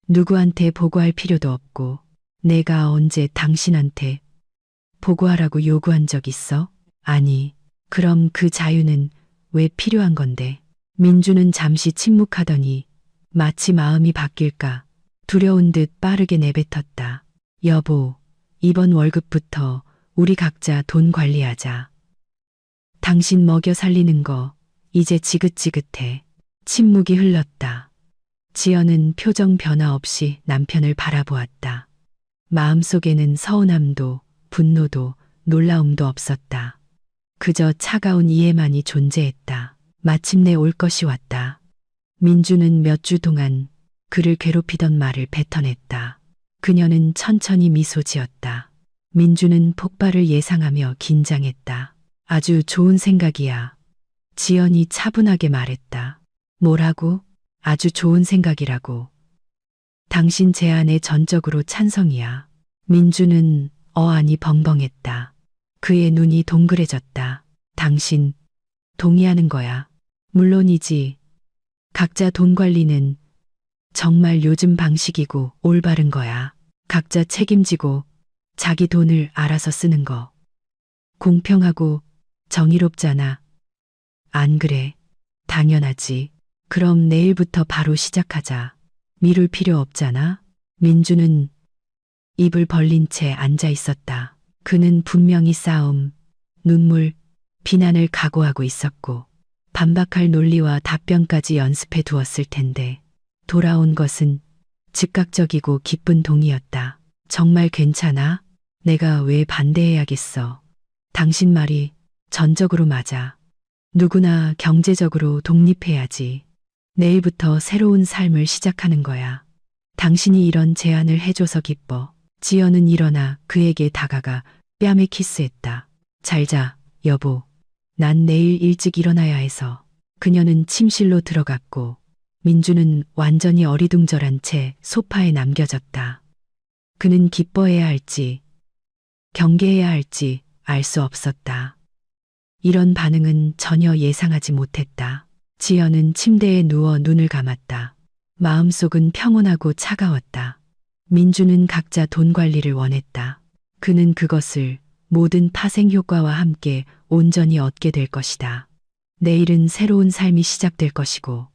누구한테 보고할 필요도 없고 내가 언제 당신한테 보고하라고 요구한 적 있어? 아니, 그럼 그 자유는 왜 필요한 건데? 민주는 잠시 침묵하더니 마치 마음이 바뀔까 두려운 듯 빠르게 내뱉었다. 여보, 이번 월급부터 우리 각자 돈 관리하자. 당신 먹여 살리는 거 이제 지긋지긋해. 침묵이 흘렀다. 지연은 표정 변화 없이 남편을 바라보았다. 마음속에는 서운함도 분노도 놀라움도 없었다. 그저 차가운 이해만이 존재했다. 마침내 올 것이 왔다. 민주는 몇 주 동안 그를 괴롭히던 말을 뱉어냈다. 그녀는 천천히 미소 지었다. 민주는 폭발을 예상하며 긴장했다. 아주 좋은 생각이야. 지연이 차분하게 말했다. 뭐라고? 아주 좋은 생각이라고. 당신 제안에 전적으로 찬성이야. 민주는 어안이 벙벙했다. 그의 눈이 동그래졌다. 당신 동의하는 거야. 물론이지. 각자 돈 관리는 정말 요즘 방식이고 올바른 거야. 각자 책임지고 자기 돈을 알아서 쓰는 거. 공평하고 정의롭잖아. 안 그래? 당연하지. 그럼 내일부터 바로 시작하자. 미룰 필요 없잖아. 민주는 입을 벌린 채 앉아 있었다. 그는 분명히 싸움, 눈물, 비난을 각오하고 있었고 반박할 논리와 답변까지 연습해 두었을 텐데 돌아온 것은 즉각적이고 기쁜 동의였다. 정말 괜찮아? 내가 왜 반대해야겠어? 당신 말이 전적으로 맞아. 누구나 경제적으로 독립해야지. 내일부터 새로운 삶을 시작하는 거야. 당신이 이런 제안을 해줘서 기뻐. 지연은 일어나 그에게 다가가 뺨에 키스했다. 잘 자, 여보. 난 내일 일찍 일어나야 해서. 그녀는 침실로 들어갔고 민주는 완전히 어리둥절한 채 소파에 남겨졌다. 그는 기뻐해야 할지 경계해야 할지 알 수 없었다. 이런 반응은 전혀 예상하지 못했다. 지연은 침대에 누워 눈을 감았다. 마음속은 평온하고 차가웠다. 민주는 각자 돈 관리를 원했다. 그는 그것을 모든 파생 효과와 함께 온전히 얻게 될 것이다. 내일은 새로운 삶이 시작될 것이고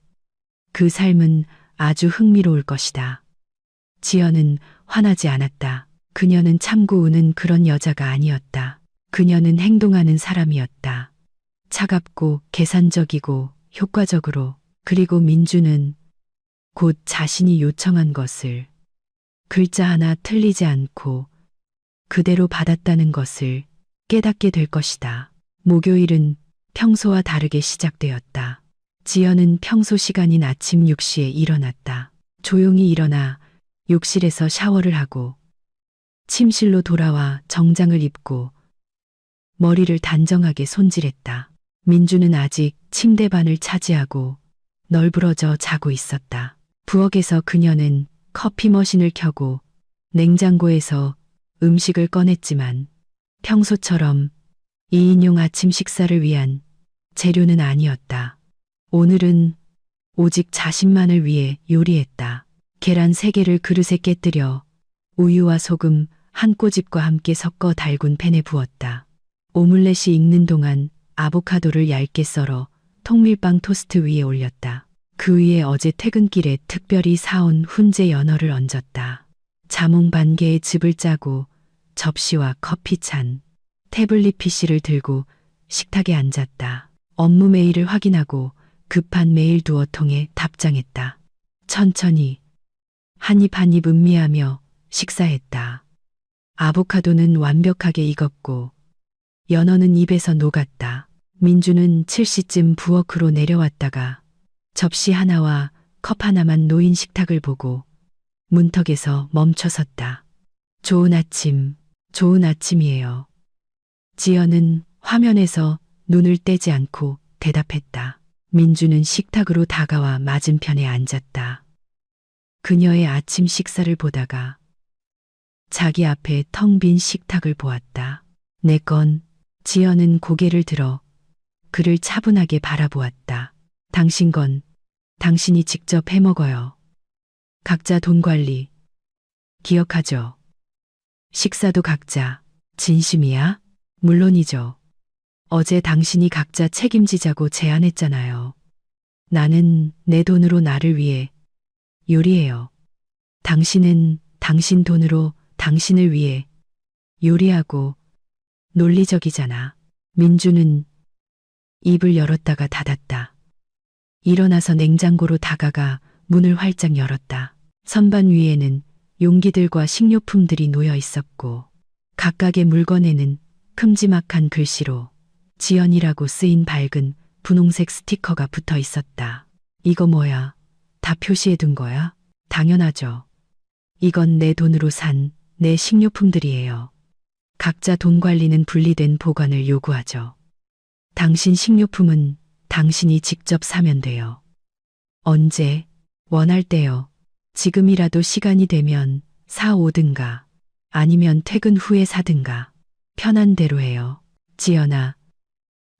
그 삶은 아주 흥미로울 것이다. 지연은 화나지 않았다. 그녀는 참고 우는 그런 여자가 아니었다. 그녀는 행동하는 사람이었다. 차갑고 계산적이고 효과적으로. 그리고 민주는 곧 자신이 요청한 것을 글자 하나 틀리지 않고 그대로 받았다는 것을 깨닫게 될 것이다. 목요일은 평소와 다르게 시작되었다. 지연은 평소 시간인 아침 6시에 일어났다. 조용히 일어나 욕실에서 샤워를 하고 침실로 돌아와 정장을 입고 머리를 단정하게 손질했다. 민주는 아직 침대반을 차지하고 널브러져 자고 있었다. 부엌에서 그녀는 커피 머신을 켜고 냉장고에서 음식을 꺼냈지만 평소처럼 2인용 아침 식사를 위한 재료는 아니었다. 오늘은 오직 자신만을 위해 요리했다. 계란 3개를 그릇에 깨뜨려 우유와 소금 한 꼬집과 함께 섞어 달군 팬에 부었다. 오믈렛이 익는 동안 아보카도를 얇게 썰어 통밀빵 토스트 위에 올렸다. 그 위에 어제 퇴근길에 특별히 사온 훈제 연어를 얹었다. 자몽 반개의 즙을 짜고 접시와 커피찬, 태블릿 PC를 들고 식탁에 앉았다. 업무 메일을 확인하고 급한 메일 두어통에 답장했다. 천천히 한 입 한 입 음미하며 식사했다. 아보카도는 완벽하게 익었고 연어는 입에서 녹았다. 민주는 7시쯤 부엌으로 내려왔다가 접시 하나와 컵 하나만 놓인 식탁을 보고 문턱에서 멈춰섰다. 좋은 아침, 좋은 아침이에요. 지연은 화면에서 눈을 떼지 않고 대답했다. 민주는 식탁으로 다가와 맞은편에 앉았다. 그녀의 아침 식사를 보다가 자기 앞에 텅 빈 식탁을 보았다. 내 건. 지연은 고개를 들어 그를 차분하게 바라보았다. 당신 건 당신이 직접 해먹어요. 각자 돈 관리. 기억하죠? 식사도 각자. 진심이야? 물론이죠. 어제 당신이 각자 책임지자고 제안했잖아요. 나는 내 돈으로 나를 위해 요리해요. 당신은 당신 돈으로 당신을 위해 요리하고 논리적이잖아. 민주는 입을 열었다가 닫았다. 일어나서 냉장고로 다가가 문을 활짝 열었다. 선반 위에는 용기들과 식료품들이 놓여 있었고 각각의 물건에는 큼지막한 글씨로 지연이라고 쓰인 밝은 분홍색 스티커가 붙어 있었다. 이거 뭐야? 다 표시해둔 거야? 당연하죠. 이건 내 돈으로 산 내 식료품들이에요. 각자 돈 관리는 분리된 보관을 요구하죠. 당신 식료품은 당신이 직접 사면 돼요. 언제? 원할 때요. 지금이라도 시간이 되면 사 오든가 아니면 퇴근 후에 사든가 편한 대로 해요. 지연아,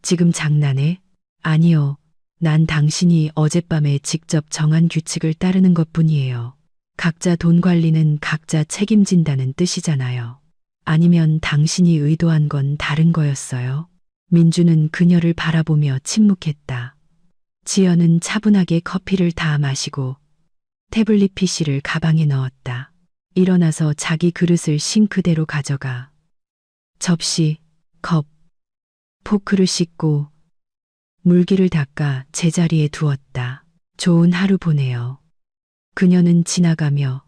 지금 장난해? 아니요. 난 당신이 어젯밤에 직접 정한 규칙을 따르는 것뿐이에요. 각자 돈 관리는 각자 책임진다는 뜻이잖아요. 아니면 당신이 의도한 건 다른 거였어요? 민주는 그녀를 바라보며 침묵했다. 지연은 차분하게 커피를 다 마시고 태블릿 PC를 가방에 넣었다. 일어나서 자기 그릇을 싱크대로 가져가 접시, 컵, 포크를 씻고 물기를 닦아 제자리에 두었다. 좋은 하루 보내요. 그녀는 지나가며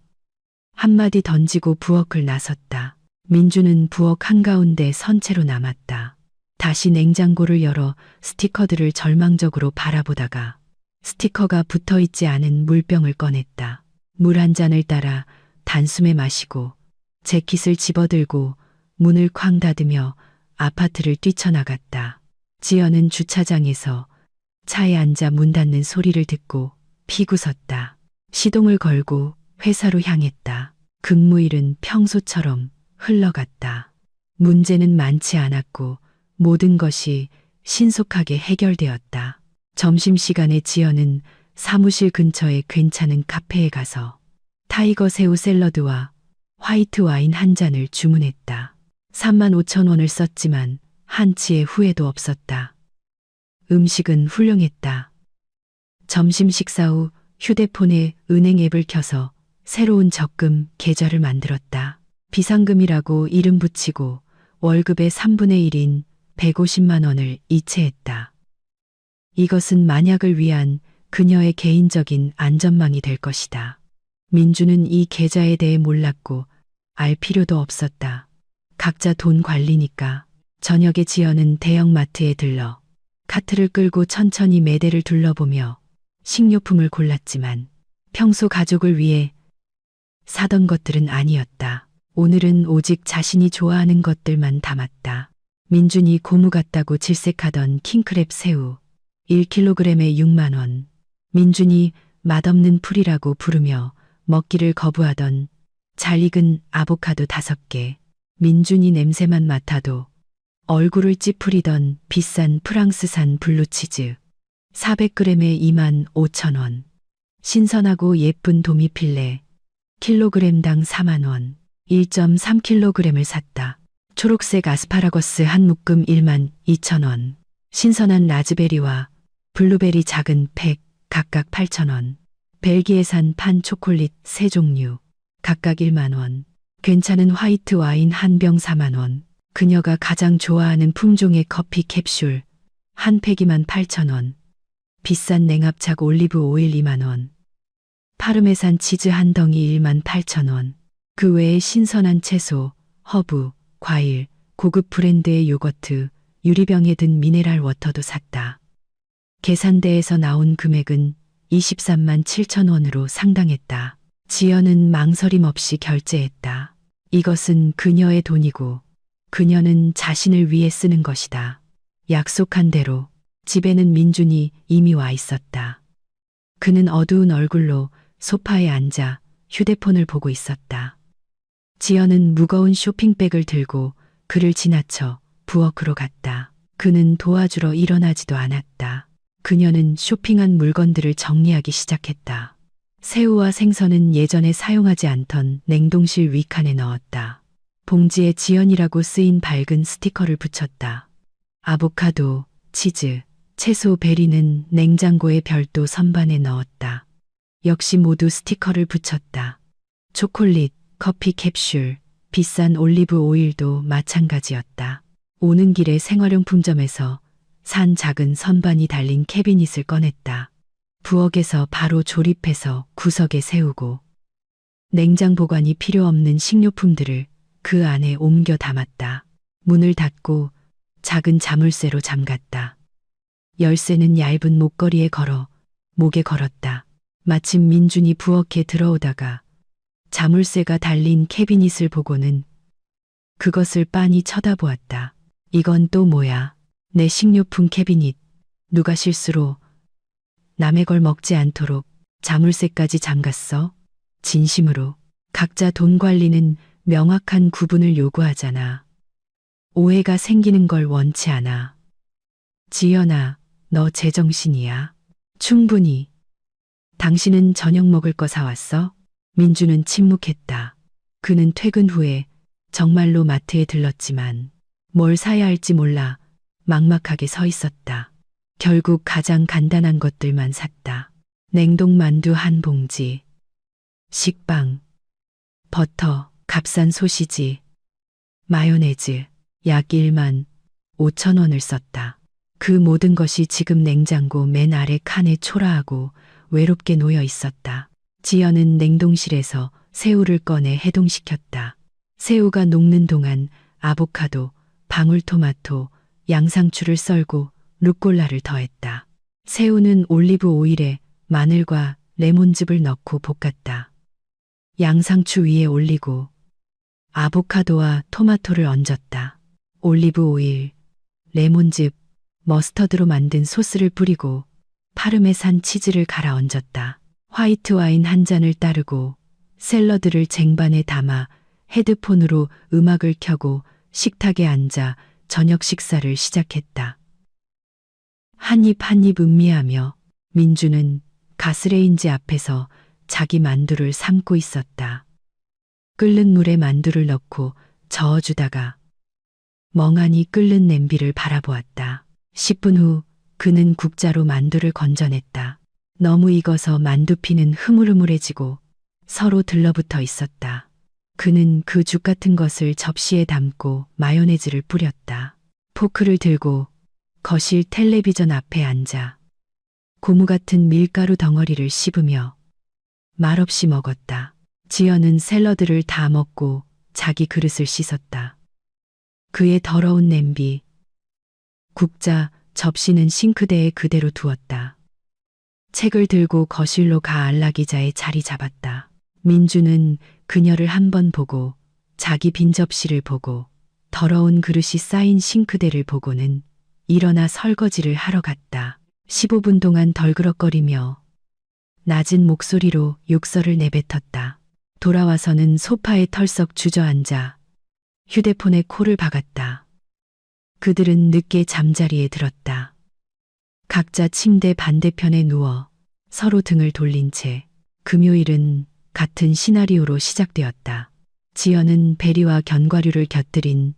한마디 던지고 부엌을 나섰다. 민주는 부엌 한가운데 선 채로 남았다. 다시 냉장고를 열어 스티커들을 절망적으로 바라보다가 스티커가 붙어 있지 않은 물병을 꺼냈다. 물 한 잔을 따라 단숨에 마시고 재킷을 집어들고 문을 쾅 닫으며 아파트를 뛰쳐나갔다. 지연은 주차장에서 차에 앉아 문 닫는 소리를 듣고 피구섰다. 시동을 걸고 회사로 향했다. 근무일은 평소처럼 흘러갔다. 문제는 많지 않았고 모든 것이 신속하게 해결되었다. 점심시간에 지연은 사무실 근처의 괜찮은 카페에 가서 타이거 새우 샐러드와 화이트 와인 한 잔을 주문했다. 35,000원을 썼지만 한치의 후회도 없었다. 음식은 훌륭했다. 점심 식사 후 휴대폰에 은행 앱을 켜서 새로운 적금 계좌를 만들었다. 비상금이라고 이름 붙이고 월급의 3분의 1인 150만 원을 이체했다. 이것은 만약을 위한 그녀의 개인적인 안전망이 될 것이다. 민주는 이 계좌에 대해 몰랐고 알 필요도 없었다. 각자 돈 관리니까. 저녁에 지연은 대형마트에 들러 카트를 끌고 천천히 매대를 둘러보며 식료품을 골랐지만 평소 가족을 위해 사던 것들은 아니었다. 오늘은 오직 자신이 좋아하는 것들만 담았다. 민준이 고무 같다고 질색하던 킹크랩 새우 1kg에 6만 원. 민준이 맛없는 풀이라고 부르며 먹기를 거부하던 잘 익은 아보카도 5개. 민준이 냄새만 맡아도 얼굴을 찌푸리던 비싼 프랑스산 블루치즈 400g에 2만 5천 원. 신선하고 예쁜 도미필레 킬로그램당 4만 원. 1.3kg을 샀다. 초록색 아스파라거스 한 묶음 1만 2천 원. 신선한 라즈베리와 블루베리 작은 팩 각각 8천 원. 벨기에산 판 초콜릿 3종류 각각 1만 원. 괜찮은 화이트 와인 한 병 4만 원. 그녀가 가장 좋아하는 품종의 커피 캡슐 한 팩이만 8천 원. 비싼 냉합착 올리브 오일 2만 원. 파르메산 치즈 한 덩이 1만 8천 원. 그 외에 신선한 채소, 허브, 과일, 고급 브랜드의 요거트, 유리병에 든 미네랄 워터도 샀다. 계산대에서 나온 금액은 23만 7천 원으로 상당했다. 지연은 망설임 없이 결제했다. 이것은 그녀의 돈이고 그녀는 자신을 위해 쓰는 것이다. 약속한 대로 집에는 민준이 이미 와 있었다. 그는 어두운 얼굴로 소파에 앉아 휴대폰을 보고 있었다. 지연은 무거운 쇼핑백을 들고 그를 지나쳐 부엌으로 갔다. 그는 도와주러 일어나지도 않았다. 그녀는 쇼핑한 물건들을 정리하기 시작했다. 새우와 생선은 예전에 사용하지 않던 냉동실 위칸에 넣었다. 봉지에 지연이라고 쓰인 밝은 스티커를 붙였다. 아보카도, 치즈, 채소 베리는 냉장고의 별도 선반에 넣었다. 역시 모두 스티커를 붙였다. 초콜릿, 커피 캡슐, 비싼 올리브 오일도 마찬가지였다. 오는 길에 생활용품점에서 산 작은 선반이 달린 캐비닛을 꺼냈다. 부엌에서 바로 조립해서 구석에 세우고 냉장 보관이 필요 없는 식료품들을 그 안에 옮겨 담았다. 문을 닫고 작은 자물쇠로 잠갔다. 열쇠는 얇은 목걸이에 걸어 목에 걸었다. 마침 민준이 부엌에 들어오다가 자물쇠가 달린 캐비닛을 보고는 그것을 빤히 쳐다보았다. 이건 또 뭐야? 내 식료품 캐비닛. 누가 실수로 남의 걸 먹지 않도록 자물쇠까지 잠갔어? 진심으로. 각자 돈 관리는 명확한 구분을 요구하잖아. 오해가 생기는 걸 원치 않아. 지연아, 너 제정신이야. 충분히. 당신은 저녁 먹을 거 사왔어? 민주는 침묵했다. 그는 퇴근 후에 정말로 마트에 들렀지만 뭘 사야 할지 몰라 막막하게 서 있었다. 결국 가장 간단한 것들만 샀다. 냉동 만두 한 봉지, 식빵, 버터, 값싼 소시지, 마요네즈, 약 1만 5천 원을 썼다. 그 모든 것이 지금 냉장고 맨 아래 칸에 초라하고 외롭게 놓여 있었다. 지연은 냉동실에서 새우를 꺼내 해동시켰다. 새우가 녹는 동안 아보카도, 방울토마토, 양상추를 썰고 루꼴라를 더했다. 새우는 올리브 오일에 마늘과 레몬즙을 넣고 볶았다. 양상추 위에 올리고 아보카도와 토마토를 얹었다. 올리브 오일, 레몬즙, 머스터드로 만든 소스를 뿌리고 파르메산 치즈를 갈아 얹었다. 화이트 와인 한 잔을 따르고 샐러드를 쟁반에 담아 헤드폰으로 음악을 켜고 식탁에 앉아 저녁 식사를 시작했다. 한 입 한 입 음미하며 민주는 가스레인지 앞에서 자기 만두를 삶고 있었다. 끓는 물에 만두를 넣고 저어주다가 멍하니 끓는 냄비를 바라보았다. 10분 후 그는 국자로 만두를 건져냈다. 너무 익어서 만두피는 흐물흐물해지고 서로 들러붙어 있었다. 그는 그 죽 같은 것을 접시에 담고 마요네즈를 뿌렸다. 포크를 들고 거실 텔레비전 앞에 앉아 고무 같은 밀가루 덩어리를 씹으며 말없이 먹었다. 지연은 샐러드를 다 먹고 자기 그릇을 씻었다. 그의 더러운 냄비, 국자, 접시는 싱크대에 그대로 두었다. 책을 들고 거실로 가 안락의자에 자리 잡았다. 민주는 그녀를 한 번 보고 자기 빈 접시를 보고 더러운 그릇이 쌓인 싱크대를 보고는 일어나 설거지를 하러 갔다. 15분 동안 덜그럭거리며 낮은 목소리로 욕설을 내뱉었다. 돌아와서는 소파에 털썩 주저앉아 휴대폰에 코를 박았다. 그들은 늦게 잠자리에 들었다. 각자 침대 반대편에 누워 서로 등을 돌린 채 금요일은 같은 시나리오로 시작되었다. 지연은 베리와 견과류를 곁들인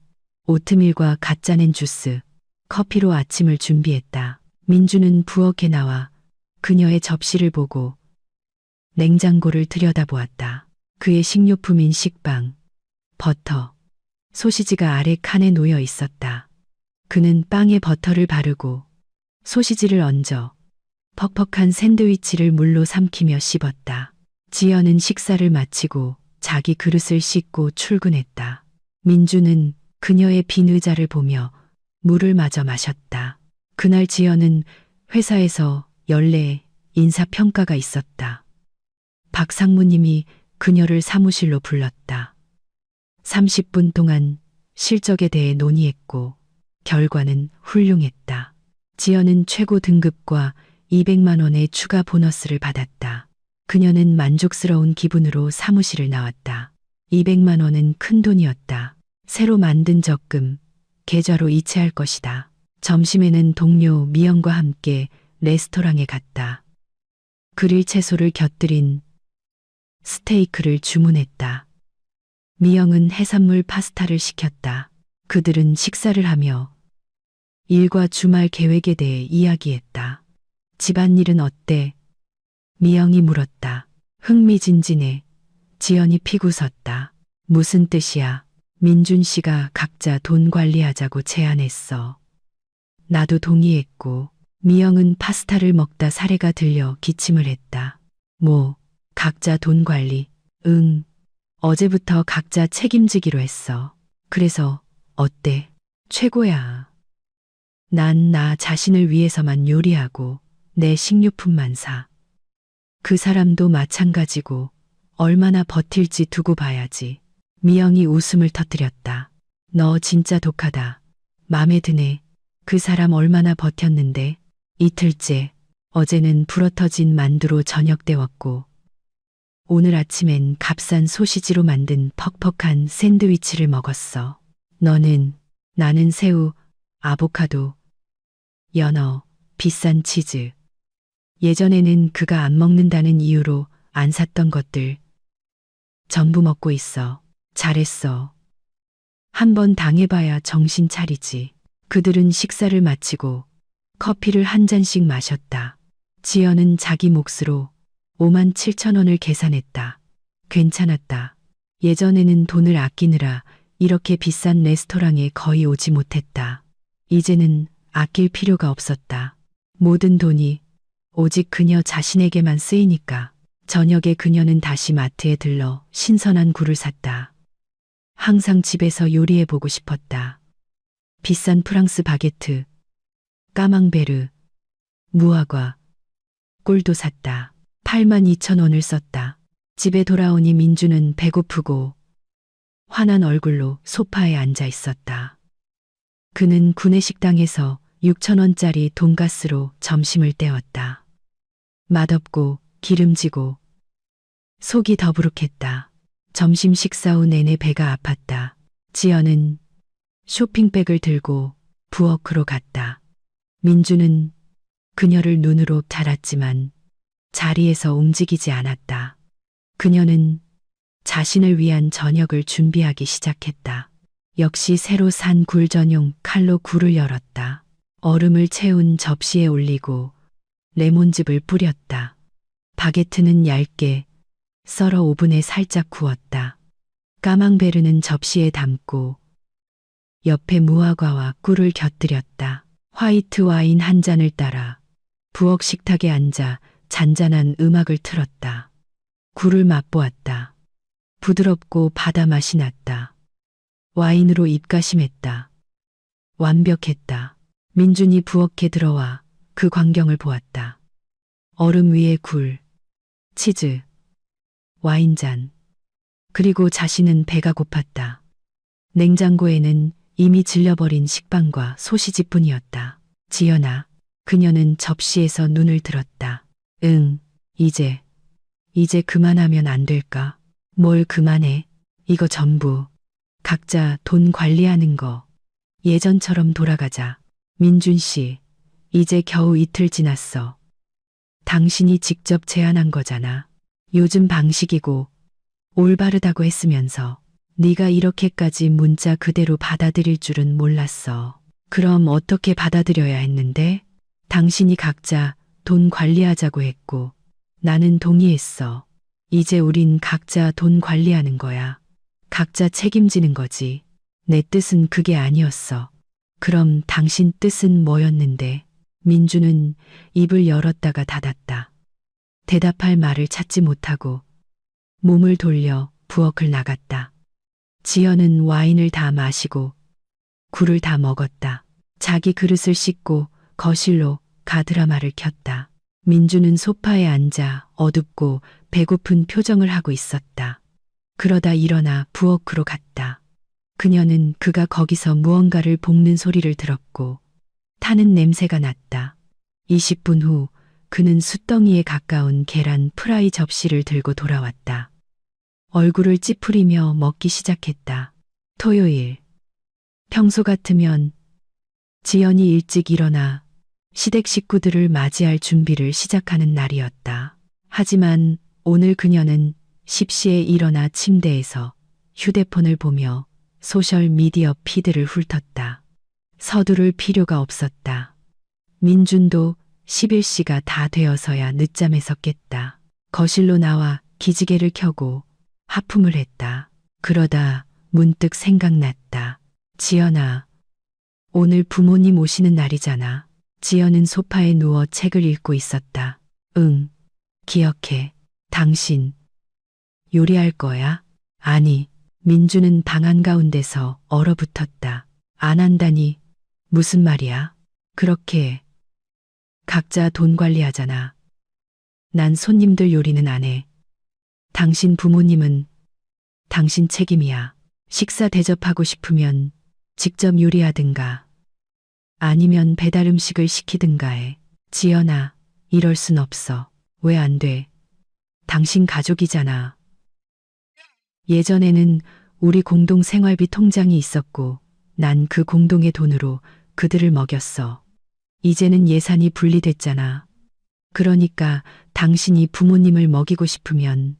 오트밀과 갓 짜낸 주스, 커피로 아침을 준비했다. 민주는 부엌에 나와 그녀의 접시를 보고 냉장고를 들여다보았다. 그의 식료품인 식빵, 버터, 소시지가 아래 칸에 놓여 있었다. 그는 빵에 버터를 바르고 소시지를 얹어 퍽퍽한 샌드위치를 물로 삼키며 씹었다. 지연은 식사를 마치고 자기 그릇을 씻고 출근했다. 민주는 그녀의 빈 의자를 보며 물을 마저 마셨다. 그날 지연은 회사에서 연례 인사평가가 있었다. 박 상무님이 그녀를 사무실로 불렀다. 30분 동안 실적에 대해 논의했고 결과는 훌륭했다. 지연은 최고 등급과 200만 원의 추가 보너스를 받았다. 그녀는 만족스러운 기분으로 사무실을 나왔다. 200만 원은 큰 돈이었다. 새로 만든 적금, 계좌로 이체할 것이다. 점심에는 동료 미영과 함께 레스토랑에 갔다. 그릴 채소를 곁들인 스테이크를 주문했다. 미영은 해산물 파스타를 시켰다. 그들은 식사를 하며 일과 주말 계획에 대해 이야기했다. 집안일은 어때? 미영이 물었다. 흥미진진해. 지연이 피고섰다. 무슨 뜻이야? 민준 씨가 각자 돈 관리하자고 제안했어. 나도 동의했고. 미영은 파스타를 먹다 사례가 들려 기침을 했다. 뭐, 각자 돈 관리. 응, 어제부터 각자 책임지기로 했어. 그래서 어때? 최고야. 난 나 자신을 위해서만 요리하고 내 식료품만 사. 그 사람도 마찬가지고 얼마나 버틸지 두고 봐야지. 미영이 웃음을 터뜨렸다. 너 진짜 독하다. 맘에 드네. 그 사람 얼마나 버텼는데. 이틀째. 어제는 불어터진 만두로 저녁 때웠고 오늘 아침엔 값싼 소시지로 만든 퍽퍽한 샌드위치를 먹었어. 너는? 나는 새우, 아보카도, 연어, 비싼 치즈. 예전에는 그가 안 먹는다는 이유로 안 샀던 것들 전부 먹고 있어. 잘했어. 한번 당해봐야 정신 차리지. 그들은 식사를 마치고 커피를 한 잔씩 마셨다. 지연은 자기 몫으로 5만 7천 원을 계산했다. 괜찮았다. 예전에는 돈을 아끼느라 이렇게 비싼 레스토랑에 거의 오지 못했다. 이제는 아낄 필요가 없었다. 모든 돈이 오직 그녀 자신에게만 쓰이니까. 저녁에 그녀는 다시 마트에 들러 신선한 굴을 샀다. 항상 집에서 요리해보고 싶었다. 비싼 프랑스 바게트, 까망베르, 무화과, 꿀도 샀다. 8만 2천 원을 썼다. 집에 돌아오니 민주는 배고프고 화난 얼굴로 소파에 앉아 있었다. 그는 구내식당에서 6천 원짜리 돈가스로 점심을 때웠다. 맛없고 기름지고 속이 더부룩했다. 점심 식사 후 내내 배가 아팠다. 지연은 쇼핑백을 들고 부엌으로 갔다. 민주는 그녀를 눈으로 달았지만 자리에서 움직이지 않았다. 그녀는 자신을 위한 저녁을 준비하기 시작했다. 역시 새로 산 굴 전용 칼로 굴을 열었다. 얼음을 채운 접시에 올리고 레몬즙을 뿌렸다. 바게트는 얇게 썰어 오븐에 살짝 구웠다. 까망베르는 접시에 담고 옆에 무화과와 꿀을 곁들였다. 화이트 와인 한 잔을 따라 부엌 식탁에 앉아 잔잔한 음악을 틀었다. 굴을 맛보았다. 부드럽고 바다 맛이 났다. 와인으로 입가심했다. 완벽했다. 민준이 부엌에 들어와 그 광경을 보았다. 얼음 위에 굴, 치즈, 와인잔, 그리고 자신은 배가 고팠다. 냉장고에는 이미 질려버린 식빵과 소시지뿐이었다. 지연아, 그녀는 접시에서 눈을 들었다. 응, 이제 그만하면 안 될까? 뭘 그만해? 이거 전부 각자 돈 관리하는 거. 예전처럼 돌아가자. 민준 씨, 이제 겨우 이틀 지났어. 당신이 직접 제안한 거잖아. 요즘 방식이고 올바르다고 했으면서 네가 이렇게까지 문자 그대로 받아들일 줄은 몰랐어. 그럼 어떻게 받아들여야 했는데? 당신이 각자 돈 관리하자고 했고 나는 동의했어. 이제 우린 각자 돈 관리하는 거야. 각자 책임지는 거지. 내 뜻은 그게 아니었어. 그럼 당신 뜻은 뭐였는데? 민주는 입을 열었다가 닫았다. 대답할 말을 찾지 못하고 몸을 돌려 부엌을 나갔다. 지연은 와인을 다 마시고 굴을 다 먹었다. 자기 그릇을 씻고 거실로 가드라마를 켰다. 민주는 소파에 앉아 어둡고 배고픈 표정을 하고 있었다. 그러다 일어나 부엌으로 갔다. 그녀는 그가 거기서 무언가를 볶는 소리를 들었고 타는 냄새가 났다. 20분 후 그는 숯덩이에 가까운 계란 프라이 접시를 들고 돌아왔다. 얼굴을 찌푸리며 먹기 시작했다. 토요일. 평소 같으면 지연이 일찍 일어나 시댁 식구들을 맞이할 준비를 시작하는 날이었다. 하지만 오늘 그녀는 십시에 일어나 침대에서 휴대폰을 보며 소셜 미디어 피드를 훑었다. 서두를 필요가 없었다. 민준도 11시가 다 되어서야 늦잠에서 깼다. 거실로 나와 기지개를 켜고 하품을 했다. 그러다 문득 생각났다. 지연아, 오늘 부모님 오시는 날이잖아. 지연은 소파에 누워 책을 읽고 있었다. 응, 기억해. 당신 요리할 거야? 아니, 민주는 방 한가운데서 얼어붙었다. 안 한다니, 무슨 말이야? 그렇게 해. 각자 돈 관리하잖아. 난 손님들 요리는 안 해. 당신 부모님은 당신 책임이야. 식사 대접하고 싶으면 직접 요리하든가 아니면 배달 음식을 시키든가 해. 지연아, 이럴 순 없어. 왜 안 돼? 당신 가족이잖아. 예전에는 우리 공동 생활비 통장이 있었고 난 그 공동의 돈으로 그들을 먹였어. 이제는 예산이 분리됐잖아. 그러니까 당신이 부모님을 먹이고 싶으면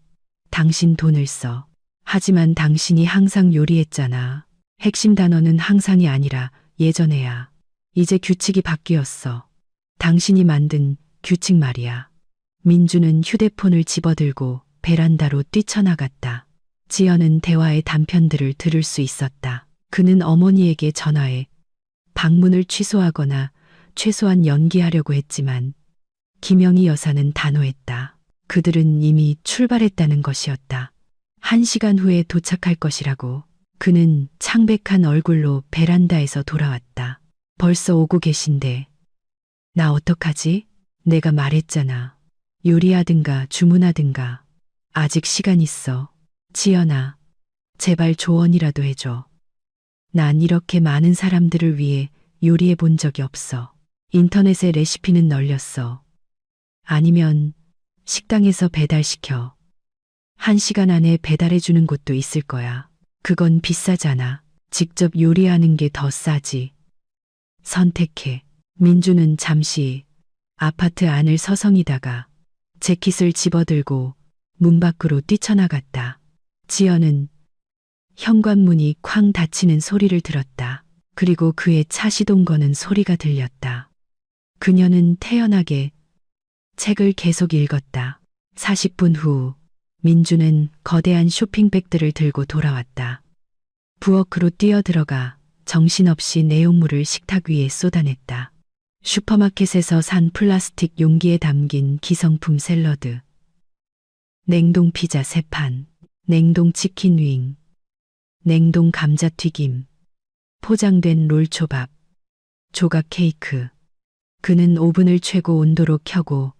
당신 돈을 써. 하지만 당신이 항상 요리했잖아. 핵심 단어는 항상이 아니라 예전에야. 이제 규칙이 바뀌었어. 당신이 만든 규칙 말이야. 민주는 휴대폰을 집어들고 베란다로 뛰쳐나갔다. 지연은 대화의 단편들을 들을 수 있었다. 그는 어머니에게 전화해 방문을 취소하거나 최소한 연기하려고 했지만 김영희 여사는 단호했다. 그들은 이미 출발했다는 것이었다. 1시간 후에 도착할 것이라고. 그는 창백한 얼굴로 베란다에서 돌아왔다. 벌써 오고 계신데. 나 어떡하지? 내가 말했잖아. 요리하든가 주문하든가. 아직 시간 있어. 지연아, 제발 조언이라도 해줘. 난 이렇게 많은 사람들을 위해 요리해 본 적이 없어. 인터넷에 레시피는 널렸어. 아니면 식당에서 배달시켜. 1시간 안에 배달해 주는 곳도 있을 거야. 그건 비싸잖아. 직접 요리하는 게 더 싸지. 선택해. 민주는 잠시 아파트 안을 서성이다가 재킷을 집어들고 문 밖으로 뛰쳐나갔다. 지연은 현관문이 쾅 닫히는 소리를 들었다. 그리고 그의 차 시동 거는 소리가 들렸다. 그녀는 태연하게 책을 계속 읽었다. 40분 후 민주는 거대한 쇼핑백들을 들고 돌아왔다. 부엌으로 뛰어들어가 정신없이 내용물을 식탁 위에 쏟아냈다. 슈퍼마켓에서 산 플라스틱 용기에 담긴 기성품 샐러드, 냉동 피자 3판, 냉동 치킨 윙, 냉동 감자튀김, 포장된 롤초밥, 조각 케이크. 그는 오븐을 최고 온도로 켜고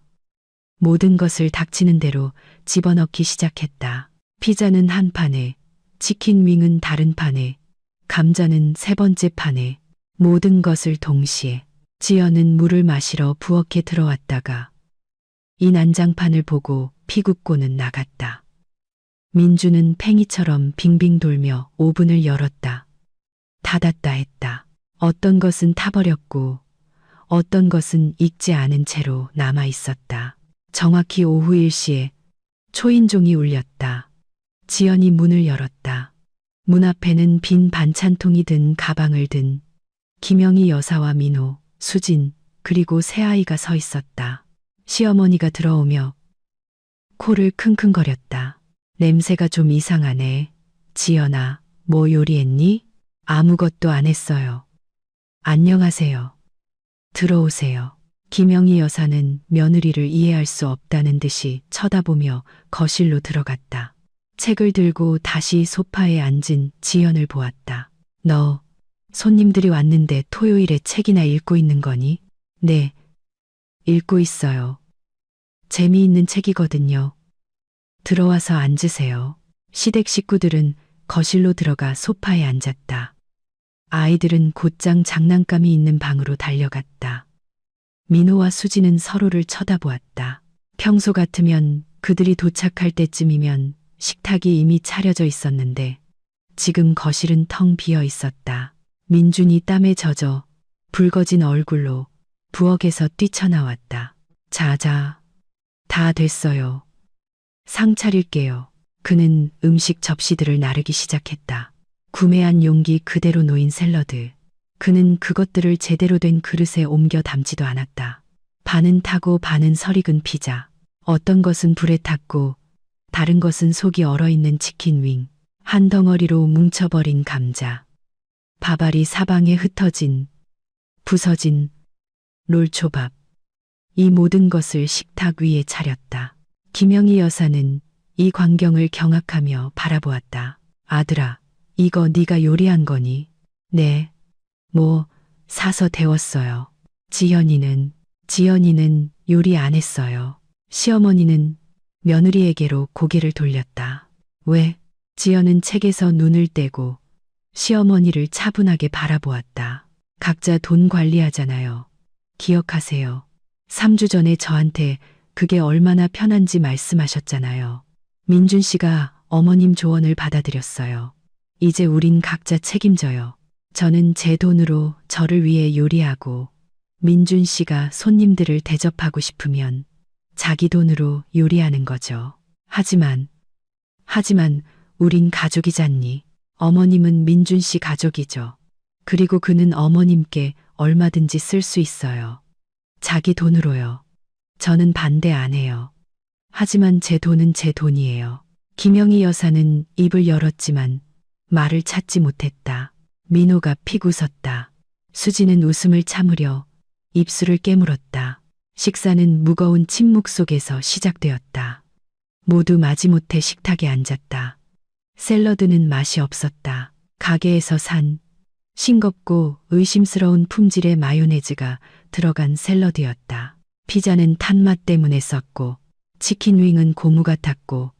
모든 것을 닥치는 대로 집어넣기 시작했다. 피자는 한 판에, 치킨 윙은 다른 판에, 감자는 3번째 판에, 모든 것을 동시에. 지연은 물을 마시러 부엌에 들어왔다가 이 난장판을 보고 피굽고는 나갔다. 민주는 팽이처럼 빙빙 돌며 오븐을 열었다. 닫았다 했다. 어떤 것은 타버렸고 어떤 것은 익지 않은 채로 남아 있었다. 정확히 오후 1시에 초인종이 울렸다. 지연이 문을 열었다. 문 앞에는 빈 반찬통이 든 가방을 든 김영희 여사와 민호, 수진, 그리고 새아이가 서 있었다. 시어머니가 들어오며 코를 킁킁거렸다. 냄새가 좀 이상하네. 지연아, 뭐 요리했니? 아무것도 안 했어요. 안녕하세요. 들어오세요. 김영희 여사는 며느리를 이해할 수 없다는 듯이 쳐다보며 거실로 들어갔다. 책을 들고 다시 소파에 앉은 지연을 보았다. 너 손님들이 왔는데 토요일에 책이나 읽고 있는 거니? 네, 읽고 있어요. 재미있는 책이거든요. 들어와서 앉으세요. 시댁 식구들은 거실로 들어가 소파에 앉았다. 아이들은 곧장 장난감이 있는 방으로 달려갔다. 민호와 수지는 서로를 쳐다보았다. 평소 같으면 그들이 도착할 때쯤이면 식탁이 이미 차려져 있었는데 지금 거실은 텅 비어 있었다. 민준이 땀에 젖어 붉어진 얼굴로 부엌에서 뛰쳐나왔다. 자자, 다 됐어요. 상 차릴게요. 그는 음식 접시들을 나르기 시작했다. 구매한 용기 그대로 놓인 샐러드. 그는 그것들을 제대로 된 그릇에 옮겨 담지도 않았다. 반은 타고 반은 설익은 피자. 어떤 것은 불에 탔고 다른 것은 속이 얼어있는 치킨 윙. 한 덩어리로 뭉쳐버린 감자. 밥알이 사방에 흩어진, 부서진 롤초밥. 이 모든 것을 식탁 위에 차렸다. 김영희 여사는 이 광경을 경악하며 바라보았다. 아들아, 이거 네가 요리한 거니? 네. 뭐, 사서 데웠어요. 지연이는 요리 안 했어요. 시어머니는 며느리에게로 고개를 돌렸다. 왜? 지연은 책에서 눈을 떼고 시어머니를 차분하게 바라보았다. 각자 돈 관리하잖아요. 기억하세요. 3주 전에 저한테 그게 얼마나 편한지 말씀하셨잖아요. 민준 씨가 어머님 조언을 받아들였어요. 이제 우린 각자 책임져요. 저는 제 돈으로 저를 위해 요리하고 민준 씨가 손님들을 대접하고 싶으면 자기 돈으로 요리하는 거죠. 하지만 우린 가족이잖니. 어머님은 민준 씨 가족이죠. 그리고 그는 어머님께 얼마든지 쓸 수 있어요. 자기 돈으로요. 저는 반대 안 해요. 하지만 제 돈은 제 돈이에요. 김영희 여사는 입을 열었지만 말을 찾지 못했다. 민호가 픽 웃었다. 수지는 웃음을 참으려 입술을 깨물었다. 식사는 무거운 침묵 속에서 시작되었다. 모두 마지못해 식탁에 앉았다. 샐러드는 맛이 없었다. 가게에서 산 싱겁고 의심스러운 품질의 마요네즈가 들어간 샐러드였다. 피자는 탄맛 때문에 썼고 치킨 윙은 고무 같았고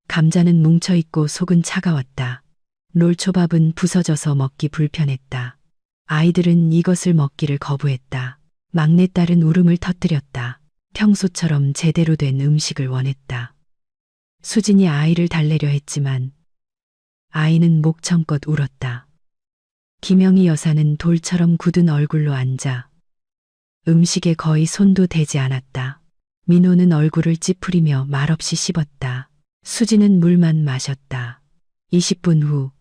감자는 뭉쳐있고 속은 차가웠다. 롤초밥은 부서져서 먹기 불편했다. 아이들은 이것을 먹기를 거부했다. 막내딸은 울음을 터뜨렸다. 평소처럼 제대로 된 음식을 원했다. 수진이 아이를 달래려 했지만 아이는 목청껏 울었다. 김영희 여사는 돌처럼 굳은 얼굴로 앉아 음식에 거의 손도 대지 않았다. 민호는 얼굴을 찌푸리며 말없이 씹었다. 수지는 물만 마셨다. 20분 후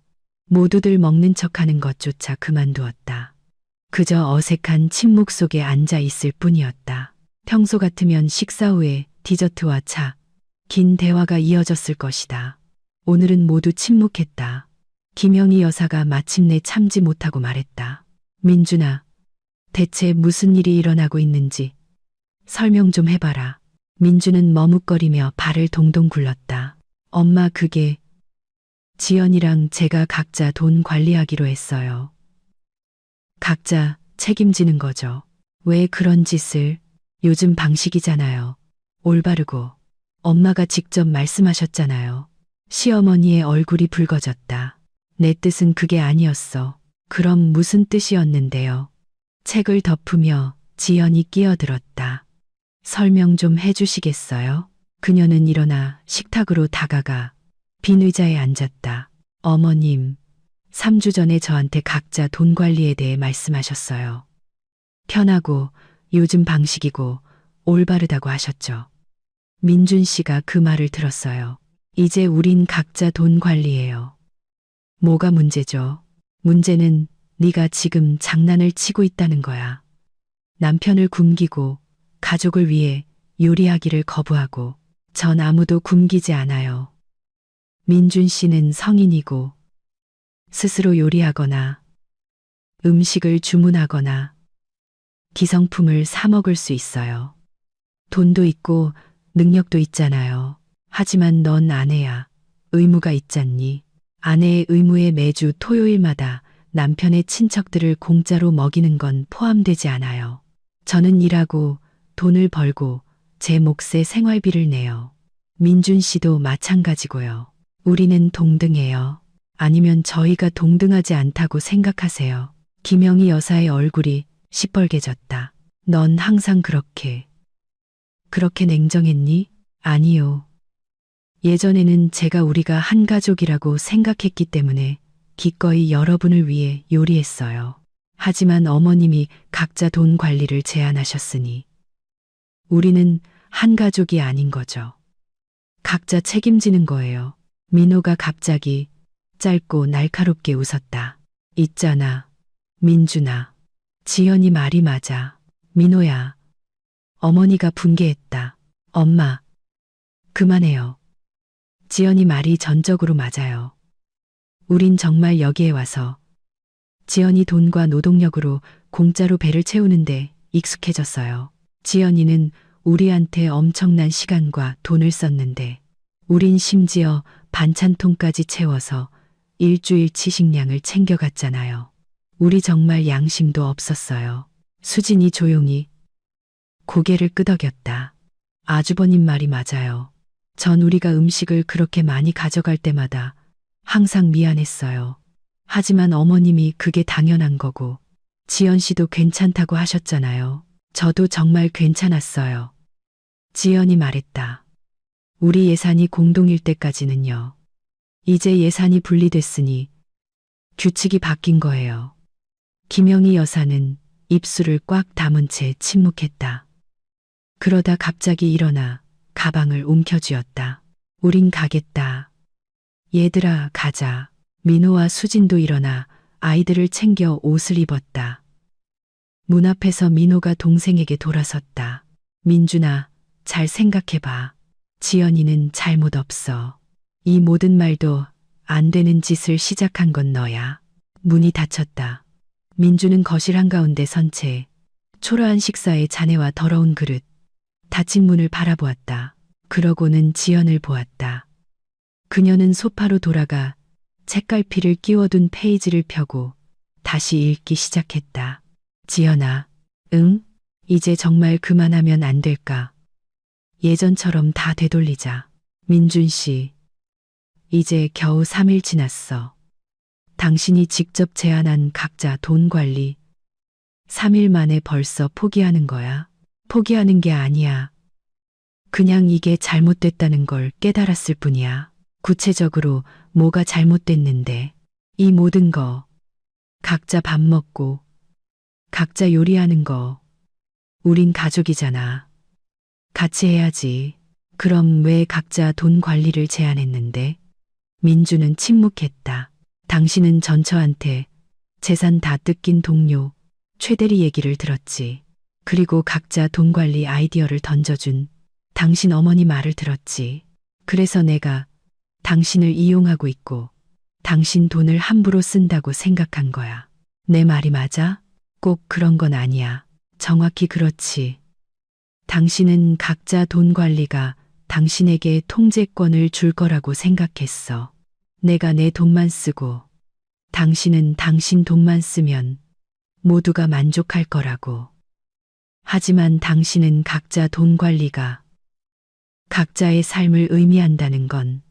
모두들 먹는 척하는 것조차 그만두었다. 그저 어색한 침묵 속에 앉아 있을 뿐이었다. 평소 같으면 식사 후에 디저트와 차, 긴 대화가 이어졌을 것이다. 오늘은 모두 침묵했다. 김영희 여사가 마침내 참지 못하고 말했다. 민준아, 대체 무슨 일이 일어나고 있는지 설명 좀 해봐라. 민준은 머뭇거리며 발을 동동 굴렀다. 엄마, 그게 지연이랑 제가 각자 돈 관리하기로 했어요. 각자 책임지는 거죠. 왜 그런 짓을? 요즘 방식이잖아요. 올바르고. 엄마가 직접 말씀하셨잖아요. 시어머니의 얼굴이 붉어졌다. 내 뜻은 그게 아니었어. 그럼 무슨 뜻이었는데요? 책을 덮으며 지연이 끼어들었다. 설명 좀 해주시겠어요? 그녀는 일어나 식탁으로 다가가 빈 의자에 앉았다. 어머님, 3주 전에 저한테 각자 돈 관리에 대해 말씀하셨어요. 편하고 요즘 방식이고 올바르다고 하셨죠. 민준 씨가 그 말을 들었어요. 이제 우린 각자 돈 관리해요. 뭐가 문제죠? 문제는 네가 지금 장난을 치고 있다는 거야. 남편을 굶기고 가족을 위해 요리하기를 거부하고 전 아무도 굶기지 않아요. 민준 씨는 성인이고 스스로 요리하거나 음식을 주문하거나 기성품을 사 먹을 수 있어요. 돈도 있고 능력도 있잖아요. 하지만 넌 아내야. 의무가 있잖니. 아내의 의무에 매주 토요일마다 남편의 친척들을 공짜로 먹이는 건 포함되지 않아요. 저는 일하고 돈을 벌고 제 몫의 생활비를 내요. 민준 씨도 마찬가지고요. 우리는 동등해요. 아니면 저희가 동등하지 않다고 생각하세요. 김영희 여사의 얼굴이 시뻘개졌다. 넌 항상 그렇게 냉정했니? 아니요. 예전에는 제가 우리가 한 가족이라고 생각했기 때문에 기꺼이 여러분을 위해 요리했어요. 하지만 어머님이 각자 돈 관리를 제안하셨으니 우리는 한 가족이 아닌 거죠. 각자 책임지는 거예요. 민호가 갑자기 짧고 날카롭게 웃었다. 있잖아, 민준아. 지연이 말이 맞아. 민호야. 어머니가 분개했다. 엄마, 그만해요. 지연이 말이 전적으로 맞아요. 우린 정말 여기에 와서 지연이 돈과 노동력으로 공짜로 배를 채우는데 익숙해졌어요. 지연이는 우리한테 엄청난 시간과 돈을 썼는데 우린 심지어 반찬통까지 채워서 일주일치 식량을 챙겨갔잖아요. 우리 정말 양심도 없었어요. 수진이 조용히 고개를 끄덕였다. 아주버님 말이 맞아요. 전 우리가 음식을 그렇게 많이 가져갈 때마다 항상 미안했어요. 하지만 어머님이 그게 당연한 거고 지연 씨도 괜찮다고 하셨잖아요. 저도 정말 괜찮았어요. 지연이 말했다. 우리 예산이 공동일 때까지는요. 이제 예산이 분리됐으니 규칙이 바뀐 거예요. 김영희 여사는 입술을 꽉 다문 채 침묵했다. 그러다 갑자기 일어나 가방을 움켜쥐었다. 우린 가겠다. 얘들아, 가자. 민호와 수진도 일어나 아이들을 챙겨 옷을 입었다. 문 앞에서 민호가 동생에게 돌아섰다. 민준아, 잘 생각해봐. 지연이는 잘못 없어. 이 모든 말도 안 되는 짓을 시작한 건 너야. 문이 닫혔다. 민주는 거실 한가운데 선 채 초라한 식사에 잔해와 더러운 그릇, 닫힌 문을 바라보았다. 그러고는 지연을 보았다. 그녀는 소파로 돌아가 책갈피를 끼워둔 페이지를 펴고 다시 읽기 시작했다. 지연아, 응? 이제 정말 그만하면 안 될까? 예전처럼 다 되돌리자. 민준 씨, 이제 겨우 3일 지났어. 당신이 직접 제안한 각자 돈 관리. 3일 만에 벌써 포기하는 거야? 포기하는 게 아니야. 그냥 이게 잘못됐다는 걸 깨달았을 뿐이야. 구체적으로 뭐가 잘못됐는데? 이 모든 거, 각자 밥 먹고, 각자 요리하는 거, 우린 가족이잖아. 같이 해야지. 그럼 왜 각자 돈 관리를 제안했는데? 민주는 침묵했다. 당신은 전처한테 재산 다 뜯긴 동료, 최대리 얘기를 들었지. 그리고 각자 돈 관리 아이디어를 던져준 당신 어머니 말을 들었지. 그래서 내가 당신을 이용하고 있고 당신 돈을 함부로 쓴다고 생각한 거야. 내 말이 맞아? 꼭 그런 건 아니야. 정확히 그렇지. 당신은 각자 돈 관리가 당신에게 통제권을 줄 거라고 생각했어. 내가 내 돈만 쓰고 당신은 당신 돈만 쓰면 모두가 만족할 거라고. 하지만 당신은 각자 돈 관리가 각자의 삶을 의미한다는 건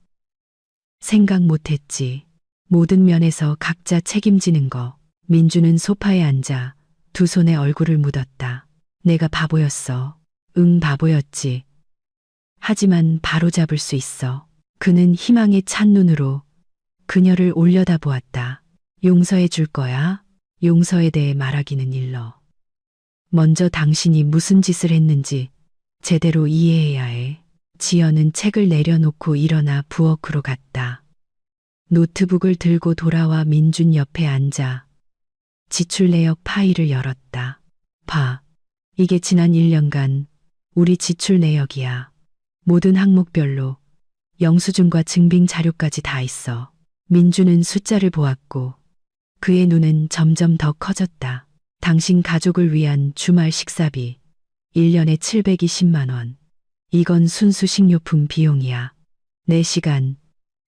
생각 못했지. 모든 면에서 각자 책임지는 거. 민주는 소파에 앉아 두 손에 얼굴을 묻었다. 내가 바보였어. 응, 바보였지. 하지만 바로잡을 수 있어. 그는 희망에 찬 눈으로 그녀를 올려다보았다. 용서해 줄 거야? 용서에 대해 말하기는 일러. 먼저 당신이 무슨 짓을 했는지 제대로 이해해야 해. 지연은 책을 내려놓고 일어나 부엌으로 갔다. 노트북을 들고 돌아와 민준 옆에 앉아 지출 내역 파일을 열었다. 봐. 이게 지난 1년간 우리 지출 내역이야. 모든 항목별로 영수증과 증빙 자료까지 다 있어. 민주는 숫자를 보았고 그의 눈은 점점 더 커졌다. 당신 가족을 위한 주말 식사비 1년에 720만 원. 이건 순수 식료품 비용이야. 내 시간,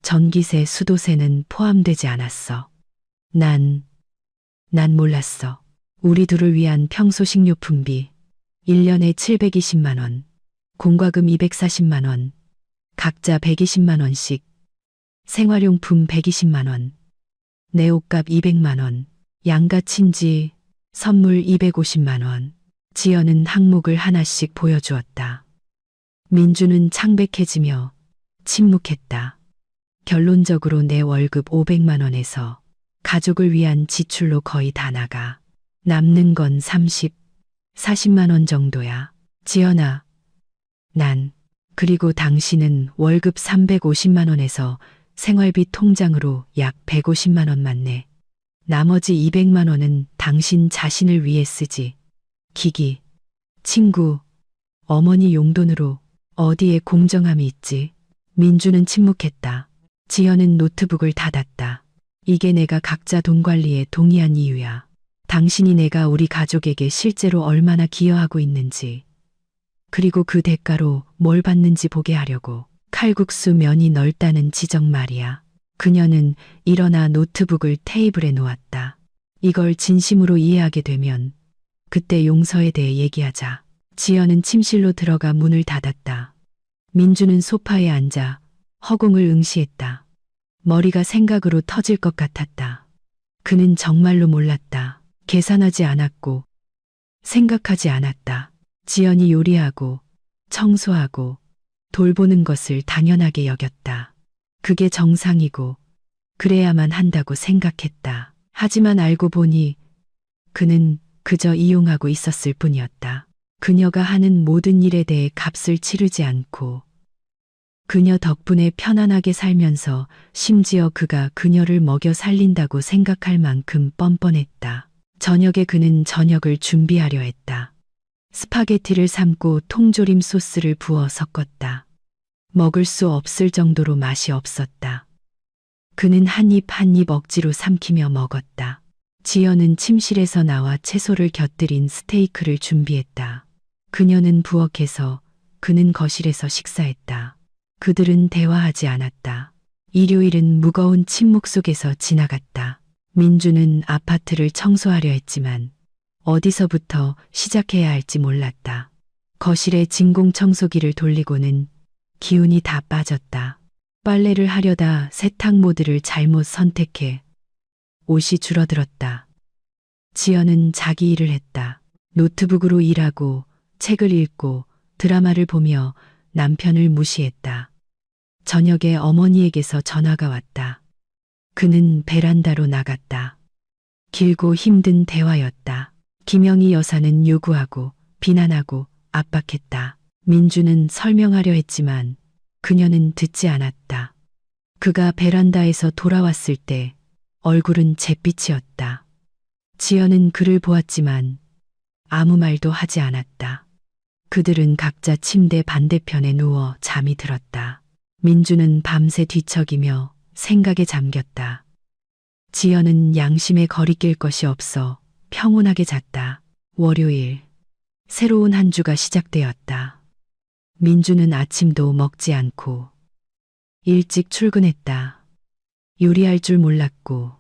전기세, 수도세는 포함되지 않았어. 난 몰랐어. 우리 둘을 위한 평소 식료품비 1년에 720만 원, 공과금 240만 원, 각자 120만 원씩, 생활용품 120만 원, 내 옷값 200만 원, 양가 친지 선물 250만 원. 지연은 항목을 하나씩 보여주었다. 민주는 창백해지며 침묵했다. 결론적으로 내 월급 500만 원에서 가족을 위한 지출로 거의 다 나가. 남는 건 40만 원 정도야. 지연아, 그리고 당신은 월급 350만 원에서 생활비 통장으로 약 150만 원만 내. 나머지 200만 원은 당신 자신을 위해 쓰지. 기기, 친구, 어머니 용돈으로. 어디에 공정함이 있지? 민주는 침묵했다. 지연은 노트북을 닫았다. 이게 내가 각자 돈 관리에 동의한 이유야. 당신이 내가 우리 가족에게 실제로 얼마나 기여하고 있는지, 그리고 그 대가로 뭘 받는지 보게 하려고. 칼국수 면이 넓다는 지적 말이야. 그녀는 일어나 노트북을 테이블에 놓았다. 이걸 진심으로 이해하게 되면 그때 용서에 대해 얘기하자. 지연은 침실로 들어가 문을 닫았다. 민주는 소파에 앉아 허공을 응시했다. 머리가 생각으로 터질 것 같았다. 그는 정말로 몰랐다. 계산하지 않았고 생각하지 않았다. 지연이 요리하고 청소하고 돌보는 것을 당연하게 여겼다. 그게 정상이고 그래야만 한다고 생각했다. 하지만 알고 보니 그는 그저 이용하고 있었을 뿐이었다. 그녀가 하는 모든 일에 대해 값을 치르지 않고 그녀 덕분에 편안하게 살면서 심지어 그가 그녀를 먹여 살린다고 생각할 만큼 뻔뻔했다. 저녁에 그는 저녁을 준비하려 했다. 스파게티를 삶고 통조림 소스를 부어 섞었다. 먹을 수 없을 정도로 맛이 없었다. 그는 한 입 한 입 억지로 삼키며 먹었다. 지연은 침실에서 나와 채소를 곁들인 스테이크를 준비했다. 그녀는 부엌에서, 그는 거실에서 식사했다. 그들은 대화하지 않았다. 일요일은 무거운 침묵 속에서 지나갔다. 민주는 아파트를 청소하려 했지만 어디서부터 시작해야 할지 몰랐다. 거실에 진공 청소기를 돌리고는 기운이 다 빠졌다. 빨래를 하려다 세탁 모드를 잘못 선택해 옷이 줄어들었다. 지연은 자기 일을 했다. 노트북으로 일하고 책을 읽고 드라마를 보며 남편을 무시했다. 저녁에 어머니에게서 전화가 왔다. 그는 베란다로 나갔다. 길고 힘든 대화였다. 김영희 여사는 요구하고 비난하고 압박했다. 민주는 설명하려 했지만 그녀는 듣지 않았다. 그가 베란다에서 돌아왔을 때 얼굴은 잿빛이었다. 지연은 그를 보았지만 아무 말도 하지 않았다. 그들은 각자 침대 반대편에 누워 잠이 들었다. 민주는 밤새 뒤척이며 생각에 잠겼다. 지연은 양심에 거리낄 것이 없어 평온하게 잤다. 월요일, 새로운 한 주가 시작되었다. 민주는 아침도 먹지 않고 일찍 출근했다. 요리할 줄 몰랐고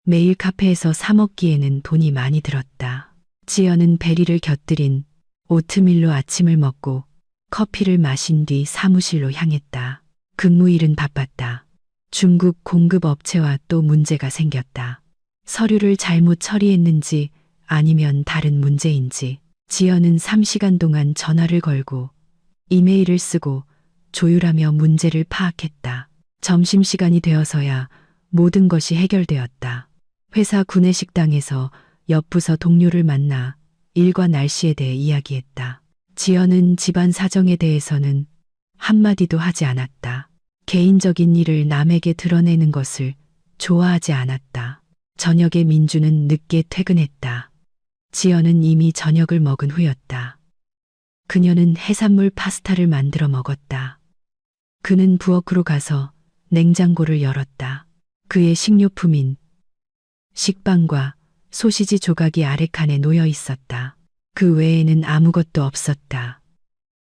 매일 카페에서 사 먹기에는 돈이 많이 들었다. 지연은 베리를 곁들인 오트밀로 아침을 먹고 커피를 마신 뒤 사무실로 향했다. 근무일은 바빴다. 중국 공급 업체와 또 문제가 생겼다. 서류를 잘못 처리했는지 아니면 다른 문제인지 지연은 3시간 동안 전화를 걸고 이메일을 쓰고 조율하며 문제를 파악했다. 점심시간이 되어서야 모든 것이 해결되었다. 회사 구내식당에서 옆 부서 동료를 만나 일과 날씨에 대해 이야기했다. 지연은 집안 사정에 대해서는 한마디도 하지 않았다. 개인적인 일을 남에게 드러내는 것을 좋아하지 않았다. 저녁에 민주는 늦게 퇴근했다. 지연은 이미 저녁을 먹은 후였다. 그녀는 해산물 파스타를 만들어 먹었다. 그는 부엌으로 가서 냉장고를 열었다. 그의 식료품인 식빵과 소시지 조각이 아래칸에 놓여 있었다. 그 외에는 아무것도 없었다.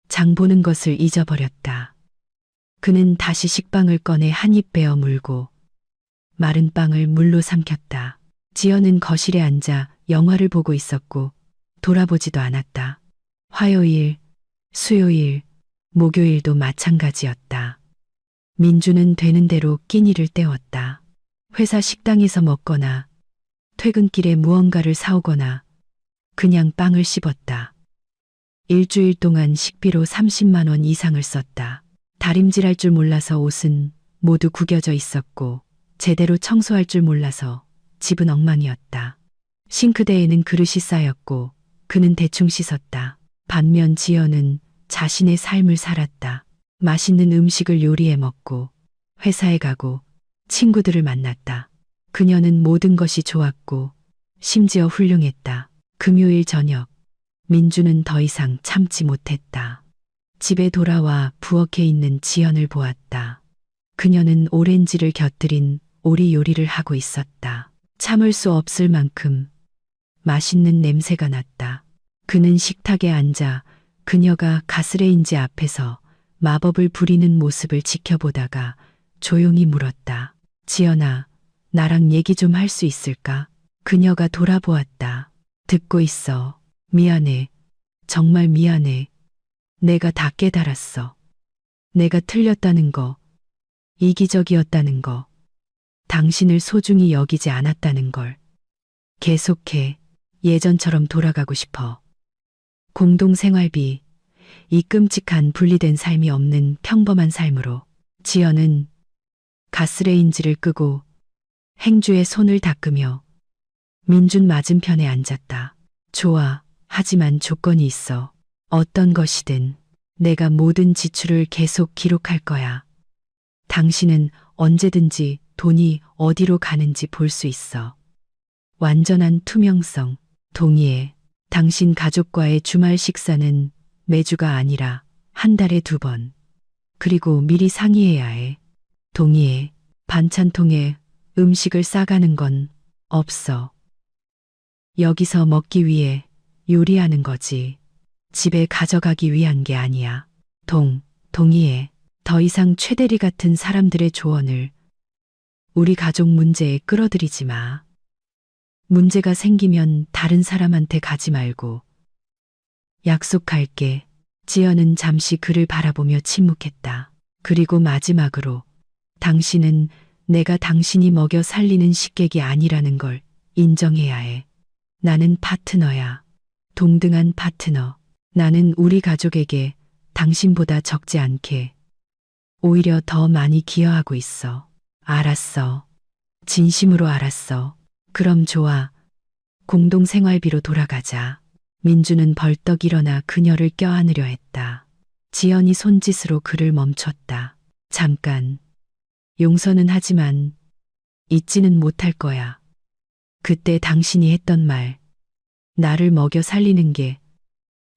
장 보는 것을 잊어버렸다. 그는 다시 식빵을 꺼내 한 입 베어 물고 마른 빵을 물로 삼켰다. 지연은 거실에 앉아 영화를 보고 있었고 돌아보지도 않았다. 화요일, 수요일, 목요일도 마찬가지였다. 민주는 되는 대로 끼니를 때웠다. 회사 식당에서 먹거나 퇴근길에 무언가를 사오거나 그냥 빵을 씹었다. 일주일 동안 식비로 30만 원 이상을 썼다. 다림질할 줄 몰라서 옷은 모두 구겨져 있었고 제대로 청소할 줄 몰라서 집은 엉망이었다. 싱크대에는 그릇이 쌓였고 그는 대충 씻었다. 반면 지연은 자신의 삶을 살았다. 맛있는 음식을 요리해 먹고 회사에 가고 친구들을 만났다. 그녀는 모든 것이 좋았고 심지어 훌륭했다. 금요일 저녁, 민주는 더 이상 참지 못했다. 집에 돌아와 부엌에 있는 지연을 보았다. 그녀는 오렌지를 곁들인 오리 요리를 하고 있었다. 참을 수 없을 만큼 맛있는 냄새가 났다. 그는 식탁에 앉아 그녀가 가스레인지 앞에서 마법을 부리는 모습을 지켜보다가 조용히 물었다. 지연아, 나랑 얘기 좀 할 수 있을까? 그녀가 돌아보았다. 듣고 있어. 미안해. 정말 미안해. 내가 다 깨달았어. 내가 틀렸다는 거, 이기적이었다는 거, 당신을 소중히 여기지 않았다는 걸. 계속해. 예전처럼 돌아가고 싶어. 공동생활비, 이 끔찍한 분리된 삶이 없는 평범한 삶으로. 지연은 가스레인지를 끄고 행주에 손을 닦으며 민준 맞은편에 앉았다. 좋아. 하지만 조건이 있어. 어떤 것이든 내가 모든 지출을 계속 기록할 거야. 당신은 언제든지 돈이 어디로 가는지 볼 수 있어. 완전한 투명성. 동의해. 당신 가족과의 주말 식사는 매주가 아니라 한 달에 2번. 그리고 미리 상의해야 해. 동의해. 반찬통에 음식을 싸가는 건 없어. 여기서 먹기 위해 요리하는 거지. 집에 가져가기 위한 게 아니야. 동의해. 더 이상 최대리 같은 사람들의 조언을 우리 가족 문제에 끌어들이지 마. 문제가 생기면 다른 사람한테 가지 말고. 약속할게. 지연은 잠시 그를 바라보며 침묵했다. 그리고 마지막으로 당신은 내가 당신이 먹여 살리는 식객이 아니라는 걸 인정해야 해. 나는 파트너야. 동등한 파트너. 나는 우리 가족에게 당신보다 적지 않게 오히려 더 많이 기여하고 있어. 알았어. 진심으로 알았어. 그럼 좋아. 공동생활비로 돌아가자. 민주는 벌떡 일어나 그녀를 껴안으려 했다. 지연이 손짓으로 그를 멈췄다. 잠깐. 용서는 하지만 잊지는 못할 거야. 그때 당신이 했던 말. 나를 먹여 살리는 게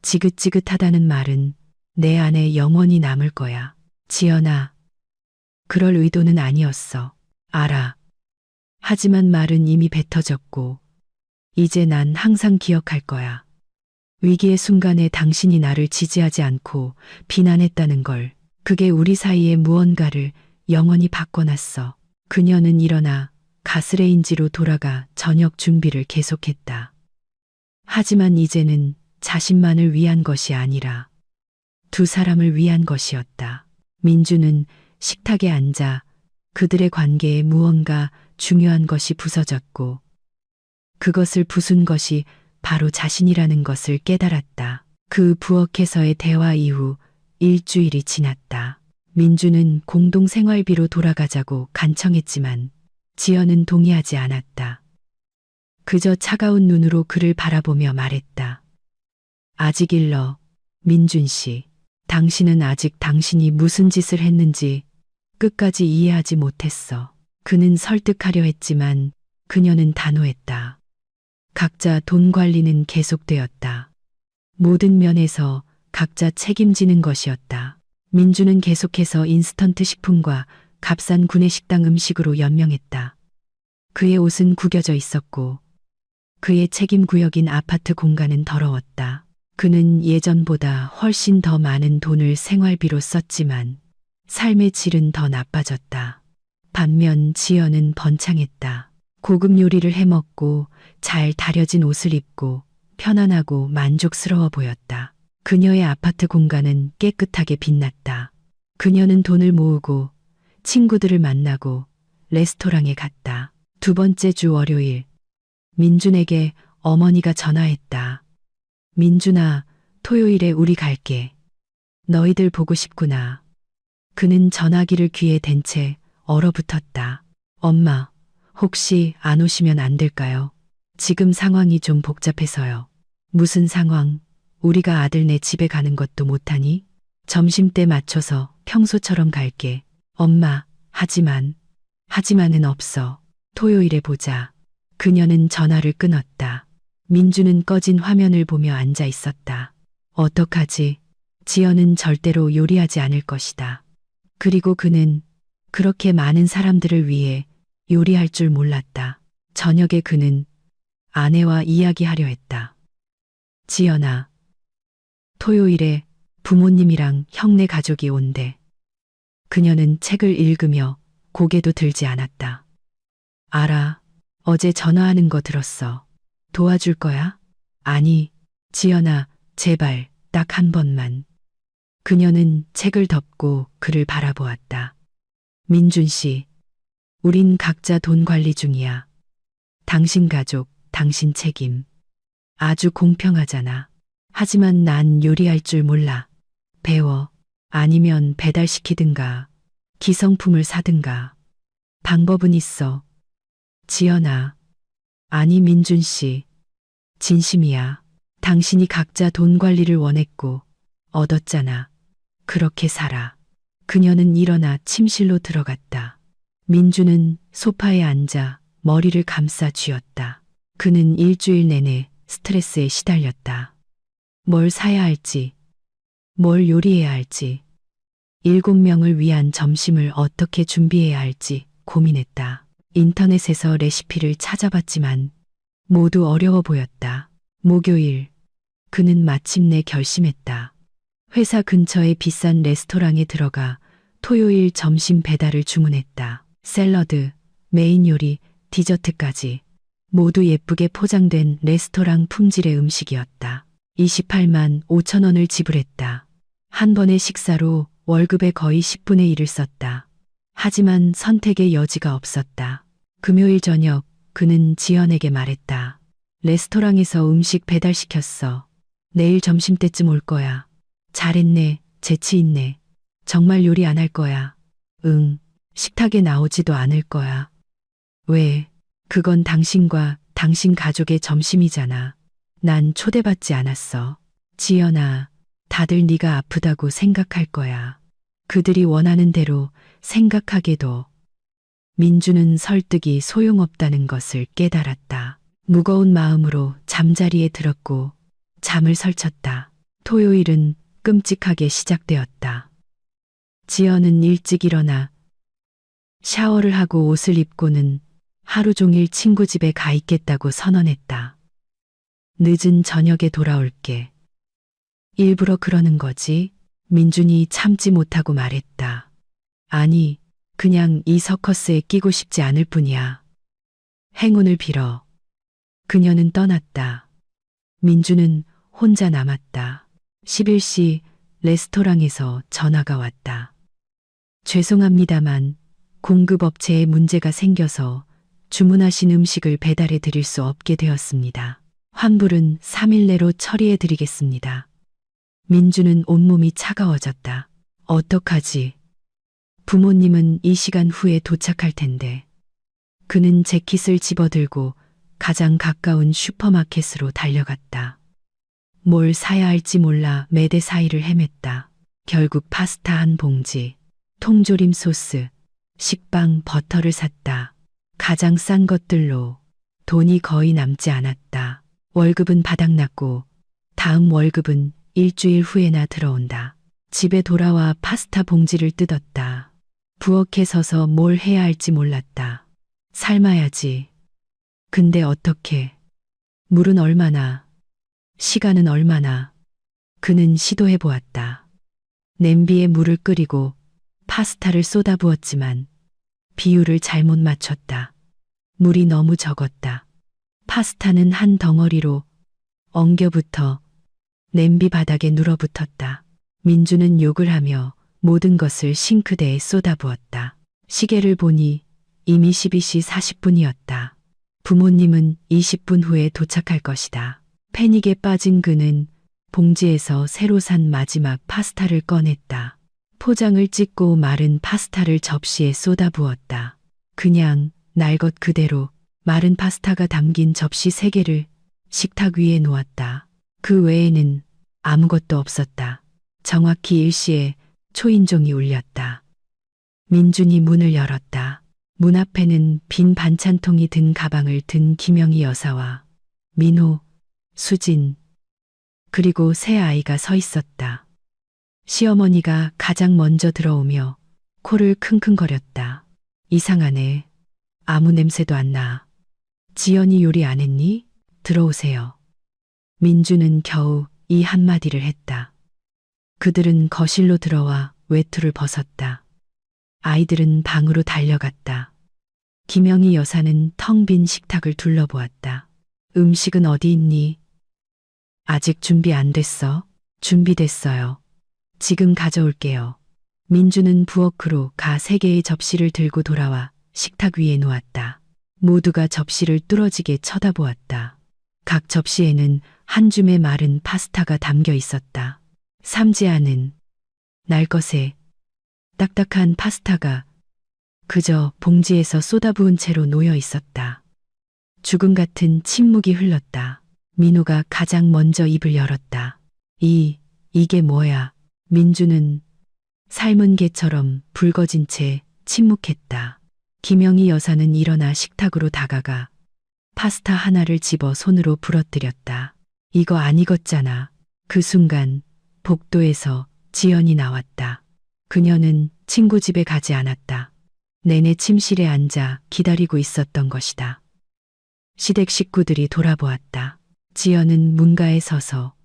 지긋지긋하다는 말은 내 안에 영원히 남을 거야. 지연아. 그럴 의도는 아니었어. 알아. 하지만 말은 이미 뱉어졌고 이제 난 항상 기억할 거야. 위기의 순간에 당신이 나를 지지하지 않고 비난했다는 걸. 그게 우리 사이의 무언가를 영원히 바꿔놨어. 그녀는 일어나 가스레인지로 돌아가 저녁 준비를 계속했다. 하지만 이제는 자신만을 위한 것이 아니라 2 사람을 위한 것이었다. 민주는 식탁에 앉아 그들의 관계에 무언가 중요한 것이 부서졌고 그것을 부순 것이 바로 자신이라는 것을 깨달았다. 그 부엌에서의 대화 이후 일주일이 지났다. 민주는 공동생활비로 돌아가자고 간청했지만 지연은 동의하지 않았다. 그저 차가운 눈으로 그를 바라보며 말했다. 아직 일러, 민준 씨. 당신은 아직 당신이 무슨 짓을 했는지 끝까지 이해하지 못했어. 그는 설득하려 했지만 그녀는 단호했다. 각자 돈 관리는 계속되었다. 모든 면에서 각자 책임지는 것이었다. 민주는 계속해서 인스턴트 식품과 값싼 구내식당 음식으로 연명했다. 그의 옷은 구겨져 있었고 그의 책임 구역인 아파트 공간은 더러웠다. 그는 예전보다 훨씬 더 많은 돈을 생활비로 썼지만 삶의 질은 더 나빠졌다. 반면 지연은 번창했다. 고급 요리를 해먹고 잘 다려진 옷을 입고 편안하고 만족스러워 보였다. 그녀의 아파트 공간은 깨끗하게 빛났다. 그녀는 돈을 모으고 친구들을 만나고 레스토랑에 갔다. 2번째 주 월요일. 민준에게 어머니가 전화했다. 민준아, 토요일에 우리 갈게. 너희들 보고 싶구나. 그는 전화기를 귀에 댄 채 얼어붙었다. 엄마, 혹시 안 오시면 안 될까요? 지금 상황이 좀 복잡해서요. 무슨 상황? 우리가 아들네 집에 가는 것도 못하니? 점심때 맞춰서 평소처럼 갈게. 엄마, 하지만은 없어. 토요일에 보자. 그녀는 전화를 끊었다. 민주는 꺼진 화면을 보며 앉아 있었다. 어떡하지? 지연은 절대로 요리하지 않을 것이다. 그리고 그는 그렇게 많은 사람들을 위해 요리할 줄 몰랐다. 저녁에 그는 아내와 이야기하려 했다. 지연아, 토요일에 부모님이랑 형네 가족이 온대. 그녀는 책을 읽으며 고개도 들지 않았다. 알아. 어제 전화하는 거 들었어. 도와줄 거야? 아니, 지연아, 제발, 딱 한 번만. 그녀는 책을 덮고 그를 바라보았다. 민준 씨, 우린 각자 돈 관리 중이야. 당신 가족, 당신 책임. 아주 공평하잖아. 하지만 난 요리할 줄 몰라. 배워. 아니면 배달시키든가, 기성품을 사든가. 방법은 있어. 지연아. 아니, 민준 씨. 진심이야. 당신이 각자 돈 관리를 원했고, 얻었잖아. 그렇게 살아. 그녀는 일어나 침실로 들어갔다. 민주는 소파에 앉아 머리를 감싸 쥐었다. 그는 일주일 내내 스트레스에 시달렸다. 뭘 사야 할지, 뭘 요리해야 할지, 7명을 위한 점심을 어떻게 준비해야 할지 고민했다. 인터넷에서 레시피를 찾아봤지만 모두 어려워 보였다. 목요일, 그는 마침내 결심했다. 회사 근처의 비싼 레스토랑에 들어가 토요일 점심 배달을 주문했다. 샐러드, 메인 요리, 디저트까지 모두 예쁘게 포장된 레스토랑 품질의 음식이었다. 28만 5천 원을 지불했다. 한 번의 식사로 월급의 거의 10분의 1을 썼다. 하지만 선택의 여지가 없었다. 금요일 저녁 그는 지연에게 말했다. 레스토랑에서 음식 배달시켰어. 내일 점심때쯤 올 거야. 잘했네. 재치 있네. 정말 요리 안 할 거야. 응. 식탁에 나오지도 않을 거야. 왜? 그건 당신과 당신 가족의 점심이잖아. 난 초대받지 않았어. 지연아, 다들 네가 아프다고 생각할 거야. 그들이 원하는 대로 생각하게도. 민주는 설득이 소용없다는 것을 깨달았다. 무거운 마음으로 잠자리에 들었고 잠을 설쳤다. 토요일은 끔찍하게 시작되었다. 지연은 일찍 일어나 샤워를 하고 옷을 입고는 하루 종일 친구 집에 가 있겠다고 선언했다. 늦은 저녁에 돌아올게. 일부러 그러는 거지? 민준이 참지 못하고 말했다. 아니, 그냥 이 서커스에 끼고 싶지 않을 뿐이야. 행운을 빌어. 그녀는 떠났다. 민주는 혼자 남았다. 11시 레스토랑에서 전화가 왔다. 죄송합니다만 공급업체에 문제가 생겨서 주문하신 음식을 배달해 드릴 수 없게 되었습니다. 환불은 3일 내로 처리해 드리겠습니다. 민주는 온몸이 차가워졌다. 어떡하지? 부모님은 이 시간 후에 도착할 텐데. 그는 재킷을 집어들고 가장 가까운 슈퍼마켓으로 달려갔다. 뭘 사야 할지 몰라 매대 사이를 헤맸다. 결국 파스타 한 봉지, 통조림 소스, 식빵, 버터를 샀다. 가장 싼 것들로 돈이 거의 남지 않았다. 월급은 바닥났고 다음 월급은 일주일 후에나 들어온다. 집에 돌아와 파스타 봉지를 뜯었다. 부엌에 서서 뭘 해야 할지 몰랐다. 삶아야지. 근데 어떻게? 물은 얼마나? 시간은 얼마나? 그는 시도해 보았다. 냄비에 물을 끓이고 파스타를 쏟아부었지만 비율을 잘못 맞췄다. 물이 너무 적었다. 파스타는 한 덩어리로 엉겨붙어 냄비 바닥에 눌어붙었다. 민주는 욕을 하며 모든 것을 싱크대에 쏟아부었다. 시계를 보니 이미 12시 40분이었다. 부모님은 20분 후에 도착할 것이다. 패닉에 빠진 그는 봉지에서 새로 산 마지막 파스타를 꺼냈다. 포장을 찢고 마른 파스타를 접시에 쏟아부었다. 그냥 날 것 그대로 마른 파스타가 담긴 접시 3개를 식탁 위에 놓았다. 그 외에는 아무것도 없었다. 정확히 일시에 초인종이 울렸다. 민준이 문을 열었다. 문 앞에는 빈 반찬통이 든 가방을 든 김영희 여사와 민호, 수진, 그리고 새 아이가 서 있었다. 시어머니가 가장 먼저 들어오며 코를 킁킁거렸다. 이상하네. 아무 냄새도 안 나. 지연이 요리 안 했니? 들어오세요. 민주는 겨우 이 한마디를 했다. 그들은 거실로 들어와 외투를 벗었다. 아이들은 방으로 달려갔다. 김영희 여사는 텅 빈 식탁을 둘러보았다. 음식은 어디 있니? 아직 준비 안 됐어? 준비됐어요. 지금 가져올게요. 민주는 부엌으로 가 3개의 접시를 들고 돌아와 식탁 위에 놓았다. 모두가 접시를 뚫어지게 쳐다보았다. 각 접시에는 한 줌의 마른 파스타가 담겨 있었다. 삶지 않은 날것의 딱딱한 파스타가 그저 봉지에서 쏟아부은 채로 놓여 있었다. 죽음 같은 침묵이 흘렀다. 민호가 가장 먼저 입을 열었다. 이게 뭐야? 민주는 삶은 개처럼 붉어진 채 침묵했다. 김영희 여사는 일어나 식탁으로 다가가 파스타 하나를 집어 손으로 부러뜨렸다. 이거 안 익었잖아. 그 순간 복도에서 지연이 나왔다. 그녀는 친구 집에 가지 않았다. 내내 침실에 앉아 기다리고 있었던 것이다. 시댁 식구들이 돌아보았다. 지연은 문가에 서서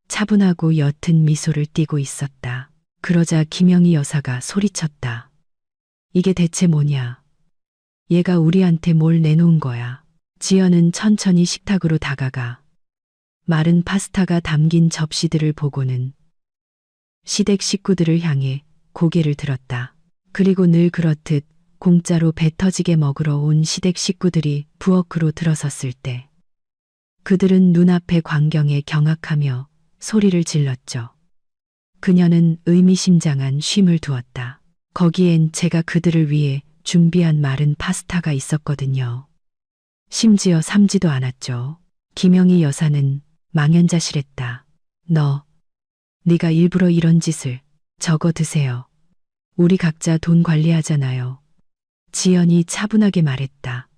차분하고 옅은 미소를 띠고 있었다. 그러자 김영희 여사가 소리쳤다. 이게 대체 뭐냐? 얘가 우리한테 뭘 내놓은 거야. 지연은 천천히 식탁으로 다가가 마른 파스타가 담긴 접시들을 보고는 시댁 식구들을 향해 고개를 들었다. 그리고 늘 그렇듯 공짜로 배 터지게 먹으러 온 시댁 식구들이 부엌으로 들어섰을 때 그들은 눈앞의 광경에 경악하며 소리를 질렀죠. 그녀는 의미심장한 쉼을 두었다. 거기엔 제가 그들을 위해 준비한 마른 파스타가 있었거든요. 심지어 삶지도 않았죠. 김영희 여사는 망연자실했다. 네가 일부러 이런 짓을. 저거 드세요. 우리 각자 돈 관리하잖아요. 지연이 차분하게 말했다.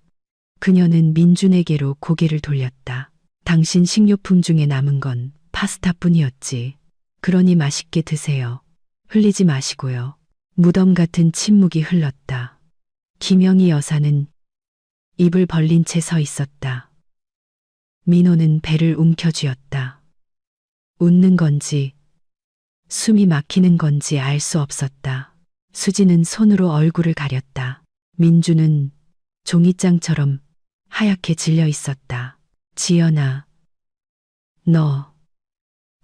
그녀는 민준에게로 고개를 돌렸다. 당신 식료품 중에 남은 건 파스타뿐이었지. 그러니 맛있게 드세요. 흘리지 마시고요. 무덤 같은 침묵이 흘렀다. 김영희 여사는 입을 벌린 채 서 있었다. 민호는 배를 움켜쥐었다. 웃는 건지 숨이 막히는 건지 알 수 없었다. 수지는 손으로 얼굴을 가렸다. 민주는 종이장처럼 하얗게 질려 있었다. 지연아, 너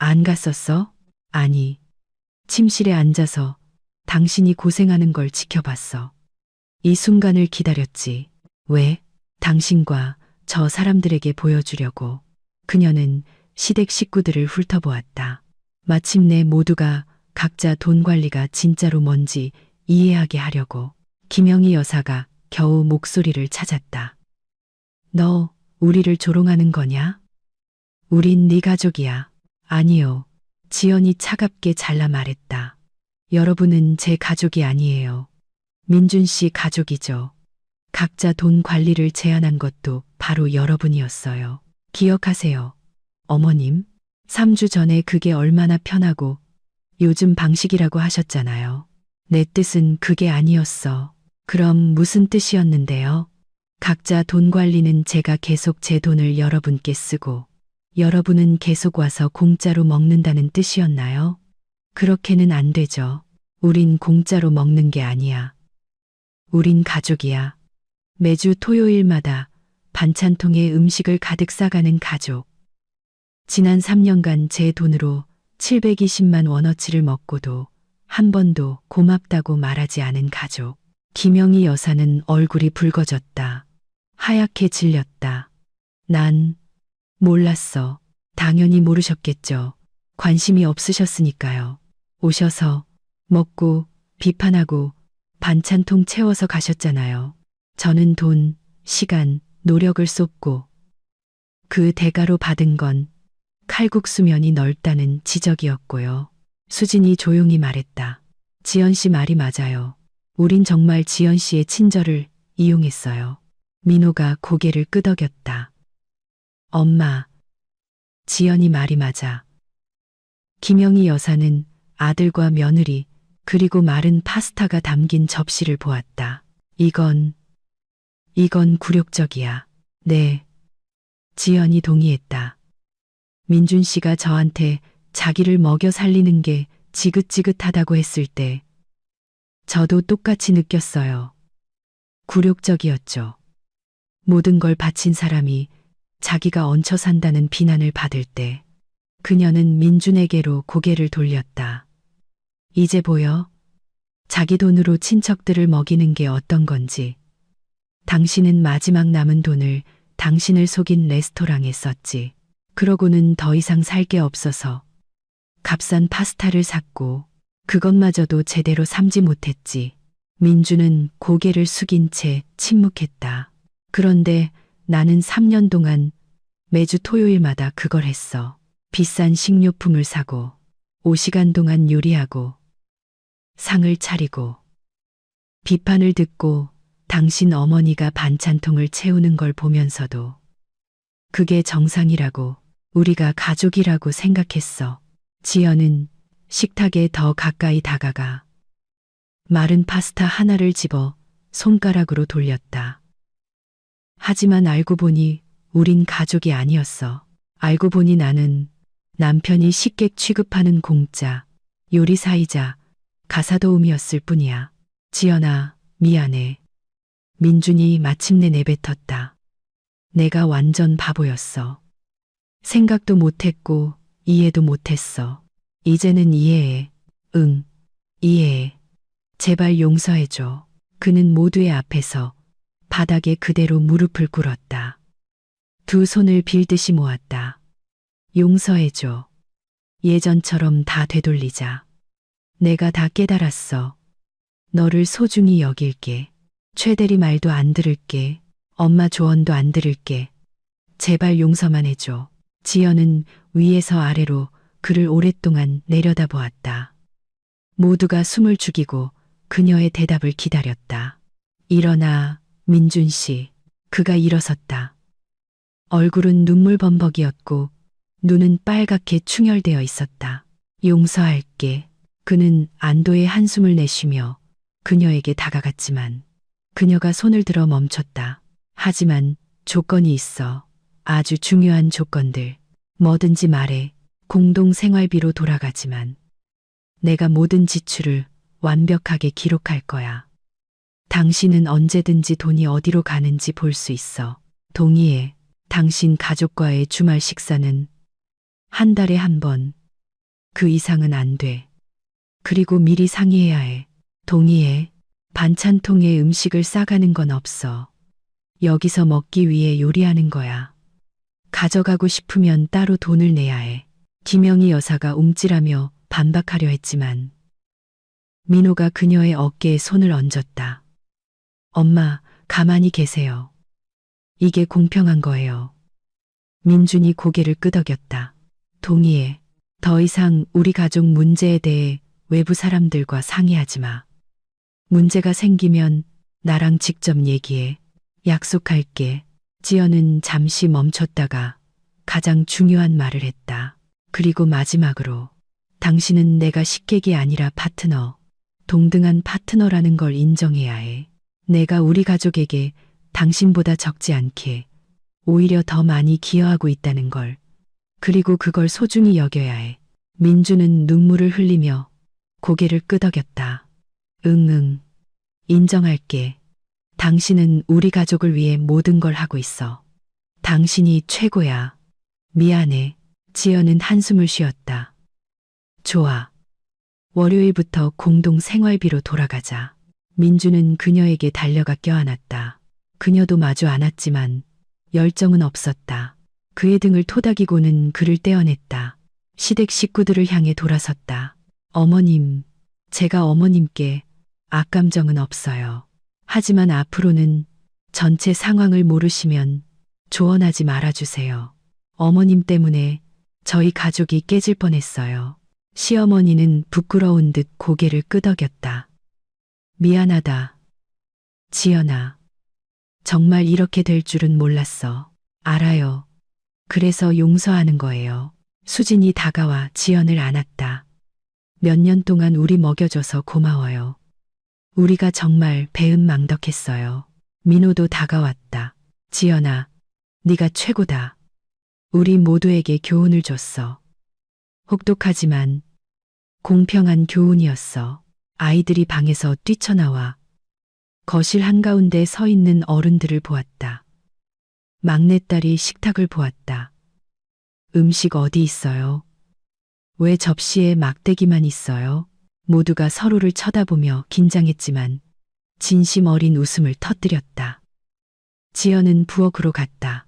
안 갔었어? 아니, 침실에 앉아서 당신이 고생하는 걸 지켜봤어. 이 순간을 기다렸지. 왜? 당신과 저 사람들에게 보여주려고. 그녀는 시댁 식구들을 훑어보았다. 마침내 모두가 각자 돈 관리가 진짜로 뭔지 이해하게 하려고. 김영희 여사가 겨우 목소리를 찾았다. 너 우리를 조롱하는 거냐? 우린 네 가족이야. 아니요. 지연이 차갑게 잘라 말했다. 여러분은 제 가족이 아니에요. 민준 씨 가족이죠. 각자 돈 관리를 제안한 것도 바로 여러분이었어요. 기억하세요. 어머님, 3주 전에 그게 얼마나 편하고 요즘 방식이라고 하셨잖아요. 내 뜻은 그게 아니었어. 그럼 무슨 뜻이었는데요? 각자 돈 관리는 제가 계속 제 돈을 여러분께 쓰고 여러분은 계속 와서 공짜로 먹는다는 뜻이었나요? 그렇게는 안 되죠. 우린 공짜로 먹는 게 아니야. 우린 가족이야. 매주 토요일마다 반찬통에 음식을 가득 싸가는 가족. 지난 3년간 제 돈으로 720만 원어치를 먹고도 한 번도 고맙다고 말하지 않은 가족. 김영희 여사는 얼굴이 붉어졌다. 하얗게 질렸다. 난 몰랐어. 당연히 모르셨겠죠. 관심이 없으셨으니까요. 오셔서 먹고 비판하고 반찬통 채워서 가셨잖아요. 저는 돈, 시간, 노력을 쏟고 그 대가로 받은 건 칼국수면이 넓다는 지적이었고요. 수진이 조용히 말했다. 지연 씨 말이 맞아요. 우린 정말 지연 씨의 친절을 이용했어요. 민호가 고개를 끄덕였다. 엄마, 지연이 말이 맞아. 김영희 여사는 아들과 며느리 그리고 마른 파스타가 담긴 접시를 보았다. 이건 굴욕적이야. 네. 지연이 동의했다. 민준 씨가 저한테 자기를 먹여 살리는 게 지긋지긋하다고 했을 때 저도 똑같이 느꼈어요. 굴욕적이었죠. 모든 걸 바친 사람이 자기가 얹혀 산다는 비난을 받을 때 그녀는 민준에게로 고개를 돌렸다. 이제 보여? 자기 돈으로 친척들을 먹이는 게 어떤 건지. 당신은 마지막 남은 돈을 당신을 속인 레스토랑에 썼지. 그러고는 더 이상 살 게 없어서 값싼 파스타를 샀고 그것마저도 제대로 삼지 못했지. 민주는 고개를 숙인 채 침묵했다. 그런데 나는 3년 동안 매주 토요일마다 그걸 했어. 비싼 식료품을 사고 5시간 동안 요리하고 상을 차리고 비판을 듣고 당신 어머니가 반찬통을 채우는 걸 보면서도 그게 정상이라고 우리가 가족이라고 생각했어. 지연은 식탁에 더 가까이 다가가 마른 파스타 하나를 집어 손가락으로 돌렸다. 하지만 알고 보니 우린 가족이 아니었어. 알고 보니 나는 남편이 식객 취급하는 공짜 요리사이자 가사도우미였을 뿐이야. 지연아, 미안해. 민준이 마침내 내뱉었다. 내가 완전 바보였어. 생각도 못했고 이해도 못했어. 이제는 이해해. 응, 이해해. 제발 용서해줘. 그는 모두의 앞에서 바닥에 그대로 무릎을 꿇었다. 두 손을 빌듯이 모았다. 용서해줘. 예전처럼 다 되돌리자. 내가 다 깨달았어. 너를 소중히 여길게. 최대리 말도 안 들을게. 엄마 조언도 안 들을게. 제발 용서만 해줘. 지연은 위에서 아래로 그를 오랫동안 내려다보았다. 모두가 숨을 죽이고 그녀의 대답을 기다렸다. 일어나, 민준 씨. 그가 일어섰다. 얼굴은 눈물범벅이었고 눈은 빨갛게 충혈되어 있었다. 용서할게. 그는 안도의 한숨을 내쉬며 그녀에게 다가갔지만 그녀가 손을 들어 멈췄다. 하지만 조건이 있어. 아주 중요한 조건들. 뭐든지 말해. 공동 생활비로 돌아가지만 내가 모든 지출을 완벽하게 기록할 거야. 당신은 언제든지 돈이 어디로 가는지 볼 수 있어. 동의해. 당신 가족과의 주말 식사는 한 달에 한 번. 그 이상은 안 돼. 그리고 미리 상의해야 해. 동의해. 반찬통에 음식을 싸가는 건 없어. 여기서 먹기 위해 요리하는 거야. 가져가고 싶으면 따로 돈을 내야 해. 김영희 여사가 움찔하며 반박하려 했지만 민호가 그녀의 어깨에 손을 얹었다. 엄마, 가만히 계세요. 이게 공평한 거예요. 민준이 고개를 끄덕였다. 동의해. 더 이상 우리 가족 문제에 대해 외부 사람들과 상의하지 마. 문제가 생기면 나랑 직접 얘기해. 약속할게. 지연은 잠시 멈췄다가 가장 중요한 말을 했다. 그리고 마지막으로 당신은 내가 식객이 아니라 파트너, 동등한 파트너라는 걸 인정해야 해. 내가 우리 가족에게 당신보다 적지 않게 오히려 더 많이 기여하고 있다는 걸. 그리고 그걸 소중히 여겨야 해. 민주는 눈물을 흘리며 고개를 끄덕였다. 응, 인정할게. 당신은 우리 가족을 위해 모든 걸 하고 있어. 당신이 최고야. 미안해. 지연은 한숨을 쉬었다. 좋아. 월요일부터 공동 생활비로 돌아가자. 민주는 그녀에게 달려가 껴안았다. 그녀도 마주 않았지만 열정은 없었다. 그의 등을 토닥이고는 그를 떼어냈다. 시댁 식구들을 향해 돌아섰다. 어머님, 제가 어머님께 악감정은 없어요. 하지만 앞으로는 전체 상황을 모르시면 조언하지 말아주세요. 어머님 때문에 저희 가족이 깨질 뻔했어요. 시어머니는 부끄러운 듯 고개를 끄덕였다. 미안하다. 지연아. 정말 이렇게 될 줄은 몰랐어. 알아요. 그래서 용서하는 거예요. 수진이 다가와 지연을 안았다. 몇 년 동안 우리 먹여줘서 고마워요. 우리가 정말 배은망덕했어요. 민호도 다가왔다. 지연아, 네가 최고다. 우리 모두에게 교훈을 줬어. 혹독하지만 공평한 교훈이었어. 아이들이 방에서 뛰쳐나와 거실 한가운데 서 있는 어른들을 보았다. 막내딸이 식탁을 보았다. 음식 어디 있어요? 왜 접시에 막대기만 있어요? 모두가 서로를 쳐다보며 긴장했지만 진심 어린 웃음을 터뜨렸다. 지연은 부엌으로 갔다.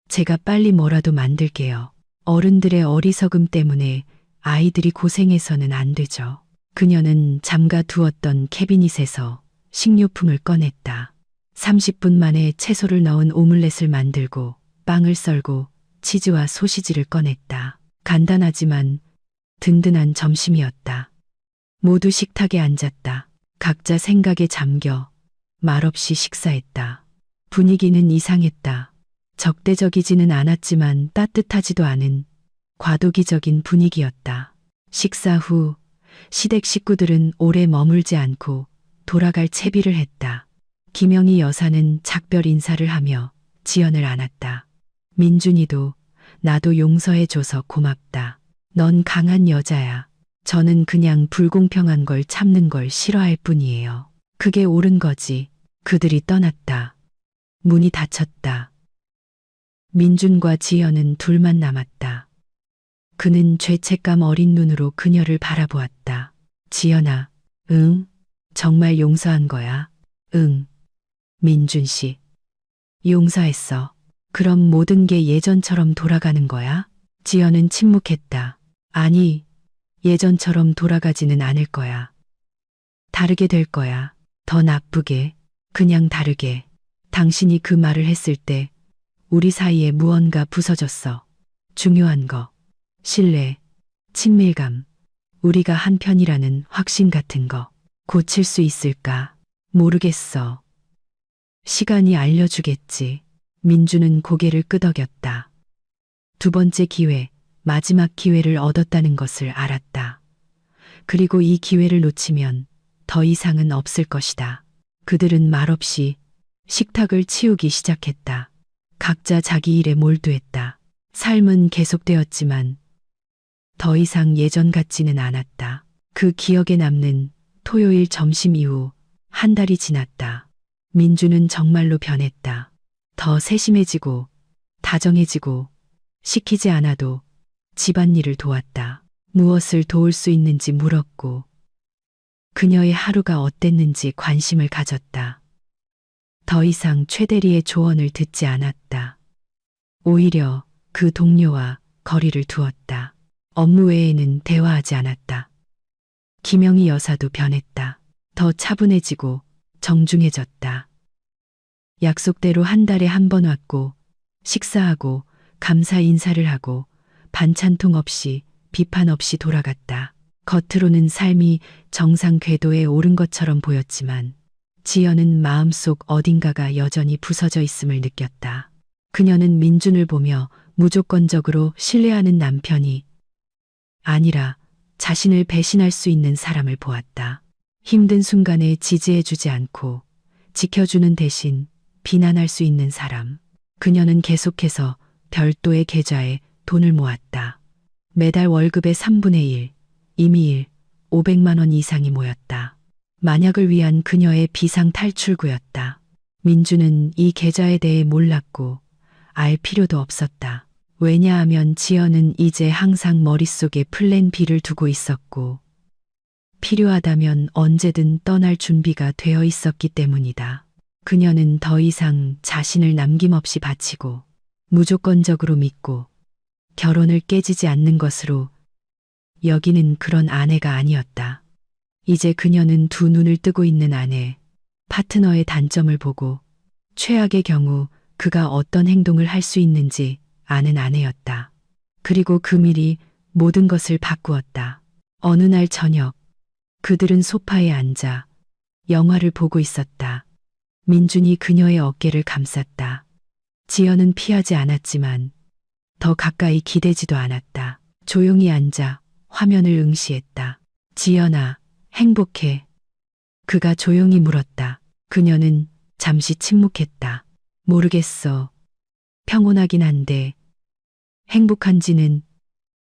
제가 빨리 뭐라도 만들게요. 어른들의 어리석음 때문에 아이들이 고생해서는 안 되죠. 그녀는 잠가 두었던 캐비닛에서 식료품을 꺼냈다. 30분 만에 채소를 넣은 오믈렛을 만들고 빵을 썰고 치즈와 소시지를 꺼냈다. 간단하지만 든든한 점심이었다. 모두 식탁에 앉았다. 각자 생각에 잠겨 말없이 식사했다. 분위기는 이상했다. 적대적이지는 않았지만 따뜻하지도 않은 과도기적인 분위기였다. 식사 후 시댁 식구들은 오래 머물지 않고 돌아갈 채비를 했다. 김영희 여사는 작별 인사를 하며 지연을 안았다. 민준이도 나도 용서해줘서 고맙다. 넌 강한 여자야. 저는 그냥 불공평한 걸 참는 걸 싫어할 뿐이에요. 그게 옳은 거지. 그들이 떠났다. 문이 닫혔다. 민준과 지연은 둘만 남았다. 그는 죄책감 어린 눈으로 그녀를 바라보았다. 지연아, 응? 정말 용서한 거야? 응. 민준 씨. 용서했어. 그럼 모든 게 예전처럼 돌아가는 거야? 지연은 침묵했다. 아니, 예전처럼 돌아가지는 않을 거야. 다르게 될 거야. 더 나쁘게, 그냥 다르게. 당신이 그 말을 했을 때 우리 사이에 무언가 부서졌어. 중요한 거. 신뢰, 친밀감, 우리가 한 편이라는 확신 같은 거. 고칠 수 있을까? 모르겠어. 시간이 알려주겠지. 민주는 고개를 끄덕였다. 두 번째 기회, 마지막 기회를 얻었다는 것을 알았다. 그리고 이 기회를 놓치면 더 이상은 없을 것이다. 그들은 말없이 식탁을 치우기 시작했다. 각자 자기 일에 몰두했다. 삶은 계속되었지만 더 이상 예전 같지는 않았다. 그 기억에 남는 토요일 점심 이후 한 달이 지났다. 민주는 정말로 변했다. 더 세심해지고 다정해지고 시키지 않아도 집안일을 도왔다. 무엇을 도울 수 있는지 물었고 그녀의 하루가 어땠는지 관심을 가졌다. 더 이상 최대리의 조언을 듣지 않았다. 오히려 그 동료와 거리를 두었다. 업무 외에는 대화하지 않았다. 김영희 여사도 변했다. 더 차분해지고 정중해졌다. 약속대로 한 달에 한 번 왔고 식사하고 감사 인사를 하고 반찬통 없이 비판 없이 돌아갔다. 겉으로는 삶이 정상 궤도에 오른 것처럼 보였지만 지연은 마음속 어딘가가 여전히 부서져 있음을 느꼈다. 그녀는 민준을 보며 무조건적으로 신뢰하는 남편이 아니라 자신을 배신할 수 있는 사람을 보았다. 힘든 순간에 지지해주지 않고 지켜주는 대신 비난할 수 있는 사람. 그녀는 계속해서 별도의 계좌에 돈을 모았다. 매달 월급의 3분의 1, 임의일 500만 원 이상이 모였다. 만약을 위한 그녀의 비상 탈출구였다. 민주는 이 계좌에 대해 몰랐고 알 필요도 없었다. 왜냐하면 지연은 이제 항상 머릿속에 플랜 B를 두고 있었고 필요하다면 언제든 떠날 준비가 되어 있었기 때문이다. 그녀는 더 이상 자신을 남김없이 바치고 무조건적으로 믿고 결혼을 깨지지 않는 것으로 여기는 그런 아내가 아니었다. 이제 그녀는 두 눈을 뜨고 있는 아내, 파트너의 단점을 보고 최악의 경우 그가 어떤 행동을 할 수 있는지 아는 아내였다. 그리고 그 미리 모든 것을 바꾸었다. 어느 날 저녁, 그들은 소파에 앉아 영화를 보고 있었다. 민준이 그녀의 어깨를 감쌌다. 지연은 피하지 않았지만 더 가까이 기대지도 않았다. 조용히 앉아 화면을 응시했다. 지연아, 행복해. 그가 조용히 물었다. 그녀는 잠시 침묵했다. 모르겠어. 평온하긴 한데 행복한지는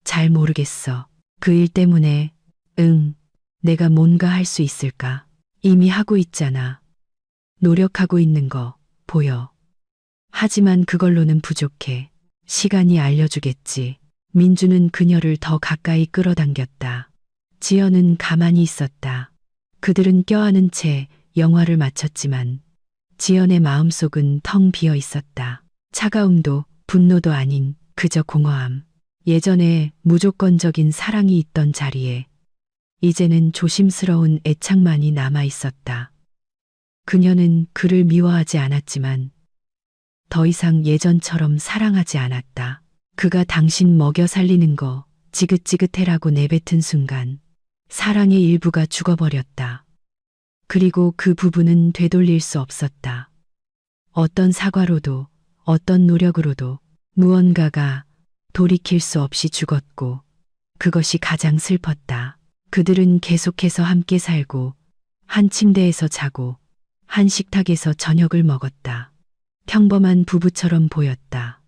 잘 모르겠어. 그 일 때문에 응, 내가 뭔가 할 수 있을까? 이미 하고 있잖아. 노력하고 있는 거 보여. 하지만 그걸로는 부족해. 시간이 알려주겠지. 민주는 그녀를 더 가까이 끌어당겼다. 지연은 가만히 있었다. 그들은 껴안은 채 영화를 마쳤지만 지연의 마음속은 텅 비어 있었다. 차가움도 분노도 아닌 그저 공허함. 예전에 무조건적인 사랑이 있던 자리에 이제는 조심스러운 애착만이 남아 있었다. 그녀는 그를 미워하지 않았지만 더 이상 예전처럼 사랑하지 않았다. 그가 당신 먹여 살리는 거 지긋지긋해라고 내뱉은 순간 사랑의 일부가 죽어버렸다. 그리고 그 부분은 되돌릴 수 없었다. 어떤 사과로도 어떤 노력으로도 무언가가 돌이킬 수 없이 죽었고 그것이 가장 슬펐다. 그들은 계속해서 함께 살고 한 침대에서 자고 한 식탁에서 저녁을 먹었다. 평범한 부부처럼 보였다.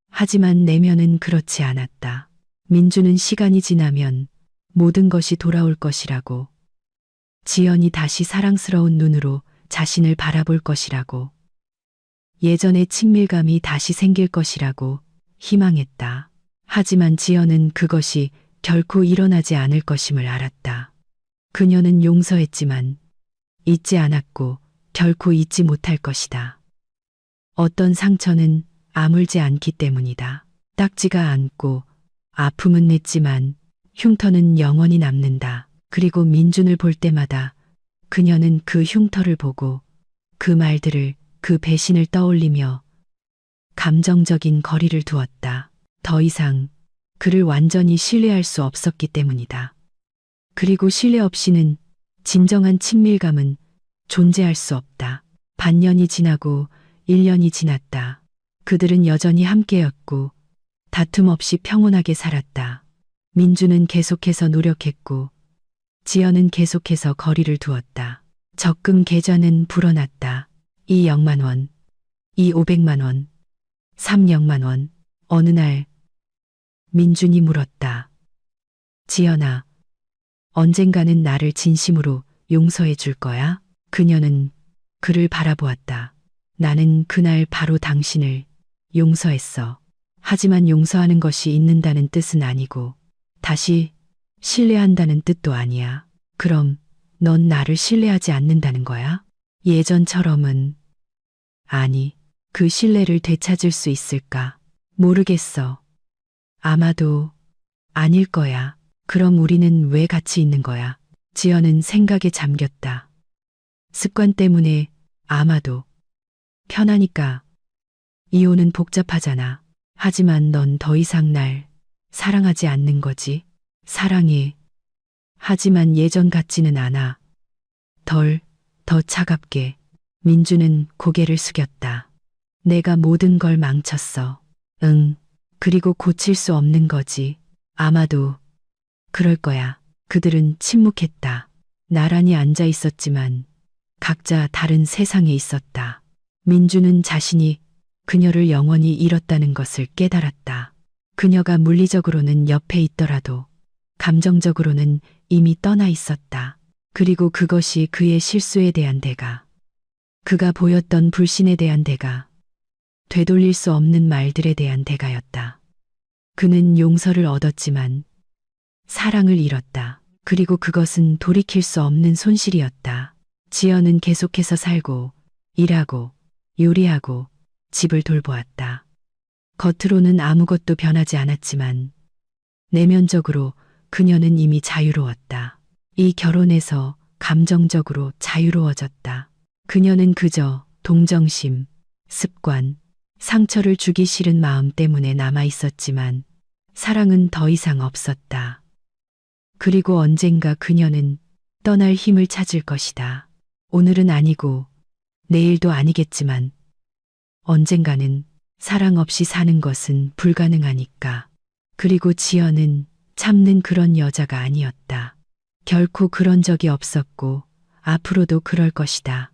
하지만 내면은 그렇지 않았다. 민주는 시간이 지나면 모든 것이 돌아올 것이라고, 지연이 다시 사랑스러운 눈으로 자신을 바라볼 것이라고, 예전의 친밀감이 다시 생길 것이라고 희망했다. 하지만 지연은 그것이 결코 일어나지 않을 것임을 알았다. 그녀는 용서했지만 잊지 않았고 결코 잊지 못할 것이다. 어떤 상처는 아물지 않기 때문이다. 딱지가 않고 아픔은 냈지만 흉터는 영원히 남는다. 그리고 민준을 볼 때마다 그녀는 그 흉터를 보고 그 말들을, 그 배신을 떠올리며 감정적인 거리를 두었다. 더 이상 그를 완전히 신뢰할 수 없었기 때문이다. 그리고 신뢰 없이는 진정한 친밀감은 존재할 수 없다. 반년이 지나고 1년이 지났다. 그들은 여전히 함께였고 다툼 없이 평온하게 살았다. 민주는 계속해서 노력했고 지연은 계속해서 거리를 두었다. 적금 계좌는 불어났다. 이 0만 원, 이 500만 원, 300만 원. 어느 날 민준이 물었다. 지연아, 언젠가는 나를 진심으로 용서해 줄 거야? 그녀는 그를 바라보았다. 나는 그날 바로 당신을 용서했어. 하지만 용서하는 것이 잊는다는 뜻은 아니고 다시 신뢰한다는 뜻도 아니야. 그럼 넌 나를 신뢰하지 않는다는 거야? 예전처럼은. 아니, 그 신뢰를 되찾을 수 있을까? 모르겠어. 아마도 아닐 거야. 그럼 우리는 왜 같이 있는 거야? 지연은 생각에 잠겼다. 습관 때문에. 아마도. 편하니까. 이혼은 복잡하잖아. 하지만 넌 더 이상 날 사랑하지 않는 거지. 사랑해. 하지만 예전 같지는 않아. 더 차갑게. 민주는 고개를 숙였다. 내가 모든 걸 망쳤어. 응. 그리고 고칠 수 없는 거지. 아마도 그럴 거야. 그들은 침묵했다. 나란히 앉아 있었지만 각자 다른 세상에 있었다. 민주는 자신이 그녀를 영원히 잃었다는 것을 깨달았다. 그녀가 물리적으로는 옆에 있더라도 감정적으로는 이미 떠나 있었다. 그리고 그것이 그의 실수에 대한 대가, 그가 보였던 불신에 대한 대가, 되돌릴 수 없는 말들에 대한 대가였다. 그는 용서를 얻었지만 사랑을 잃었다. 그리고 그것은 돌이킬 수 없는 손실이었다. 지연은 계속해서 살고, 일하고, 요리하고, 집을 돌보았다. 겉으로는 아무것도 변하지 않았지만 내면적으로 그녀는 이미 자유로웠다. 이 결혼에서 감정적으로 자유로워졌다. 그녀는 그저 동정심, 습관, 상처를 주기 싫은 마음 때문에 남아 있었지만 사랑은 더 이상 없었다. 그리고 언젠가 그녀는 떠날 힘을 찾을 것이다. 오늘은 아니고 내일도 아니겠지만 언젠가는. 사랑 없이 사는 것은 불가능하니까. 그리고 지연은 참는 그런 여자가 아니었다. 결코 그런 적이 없었고 앞으로도 그럴 것이다.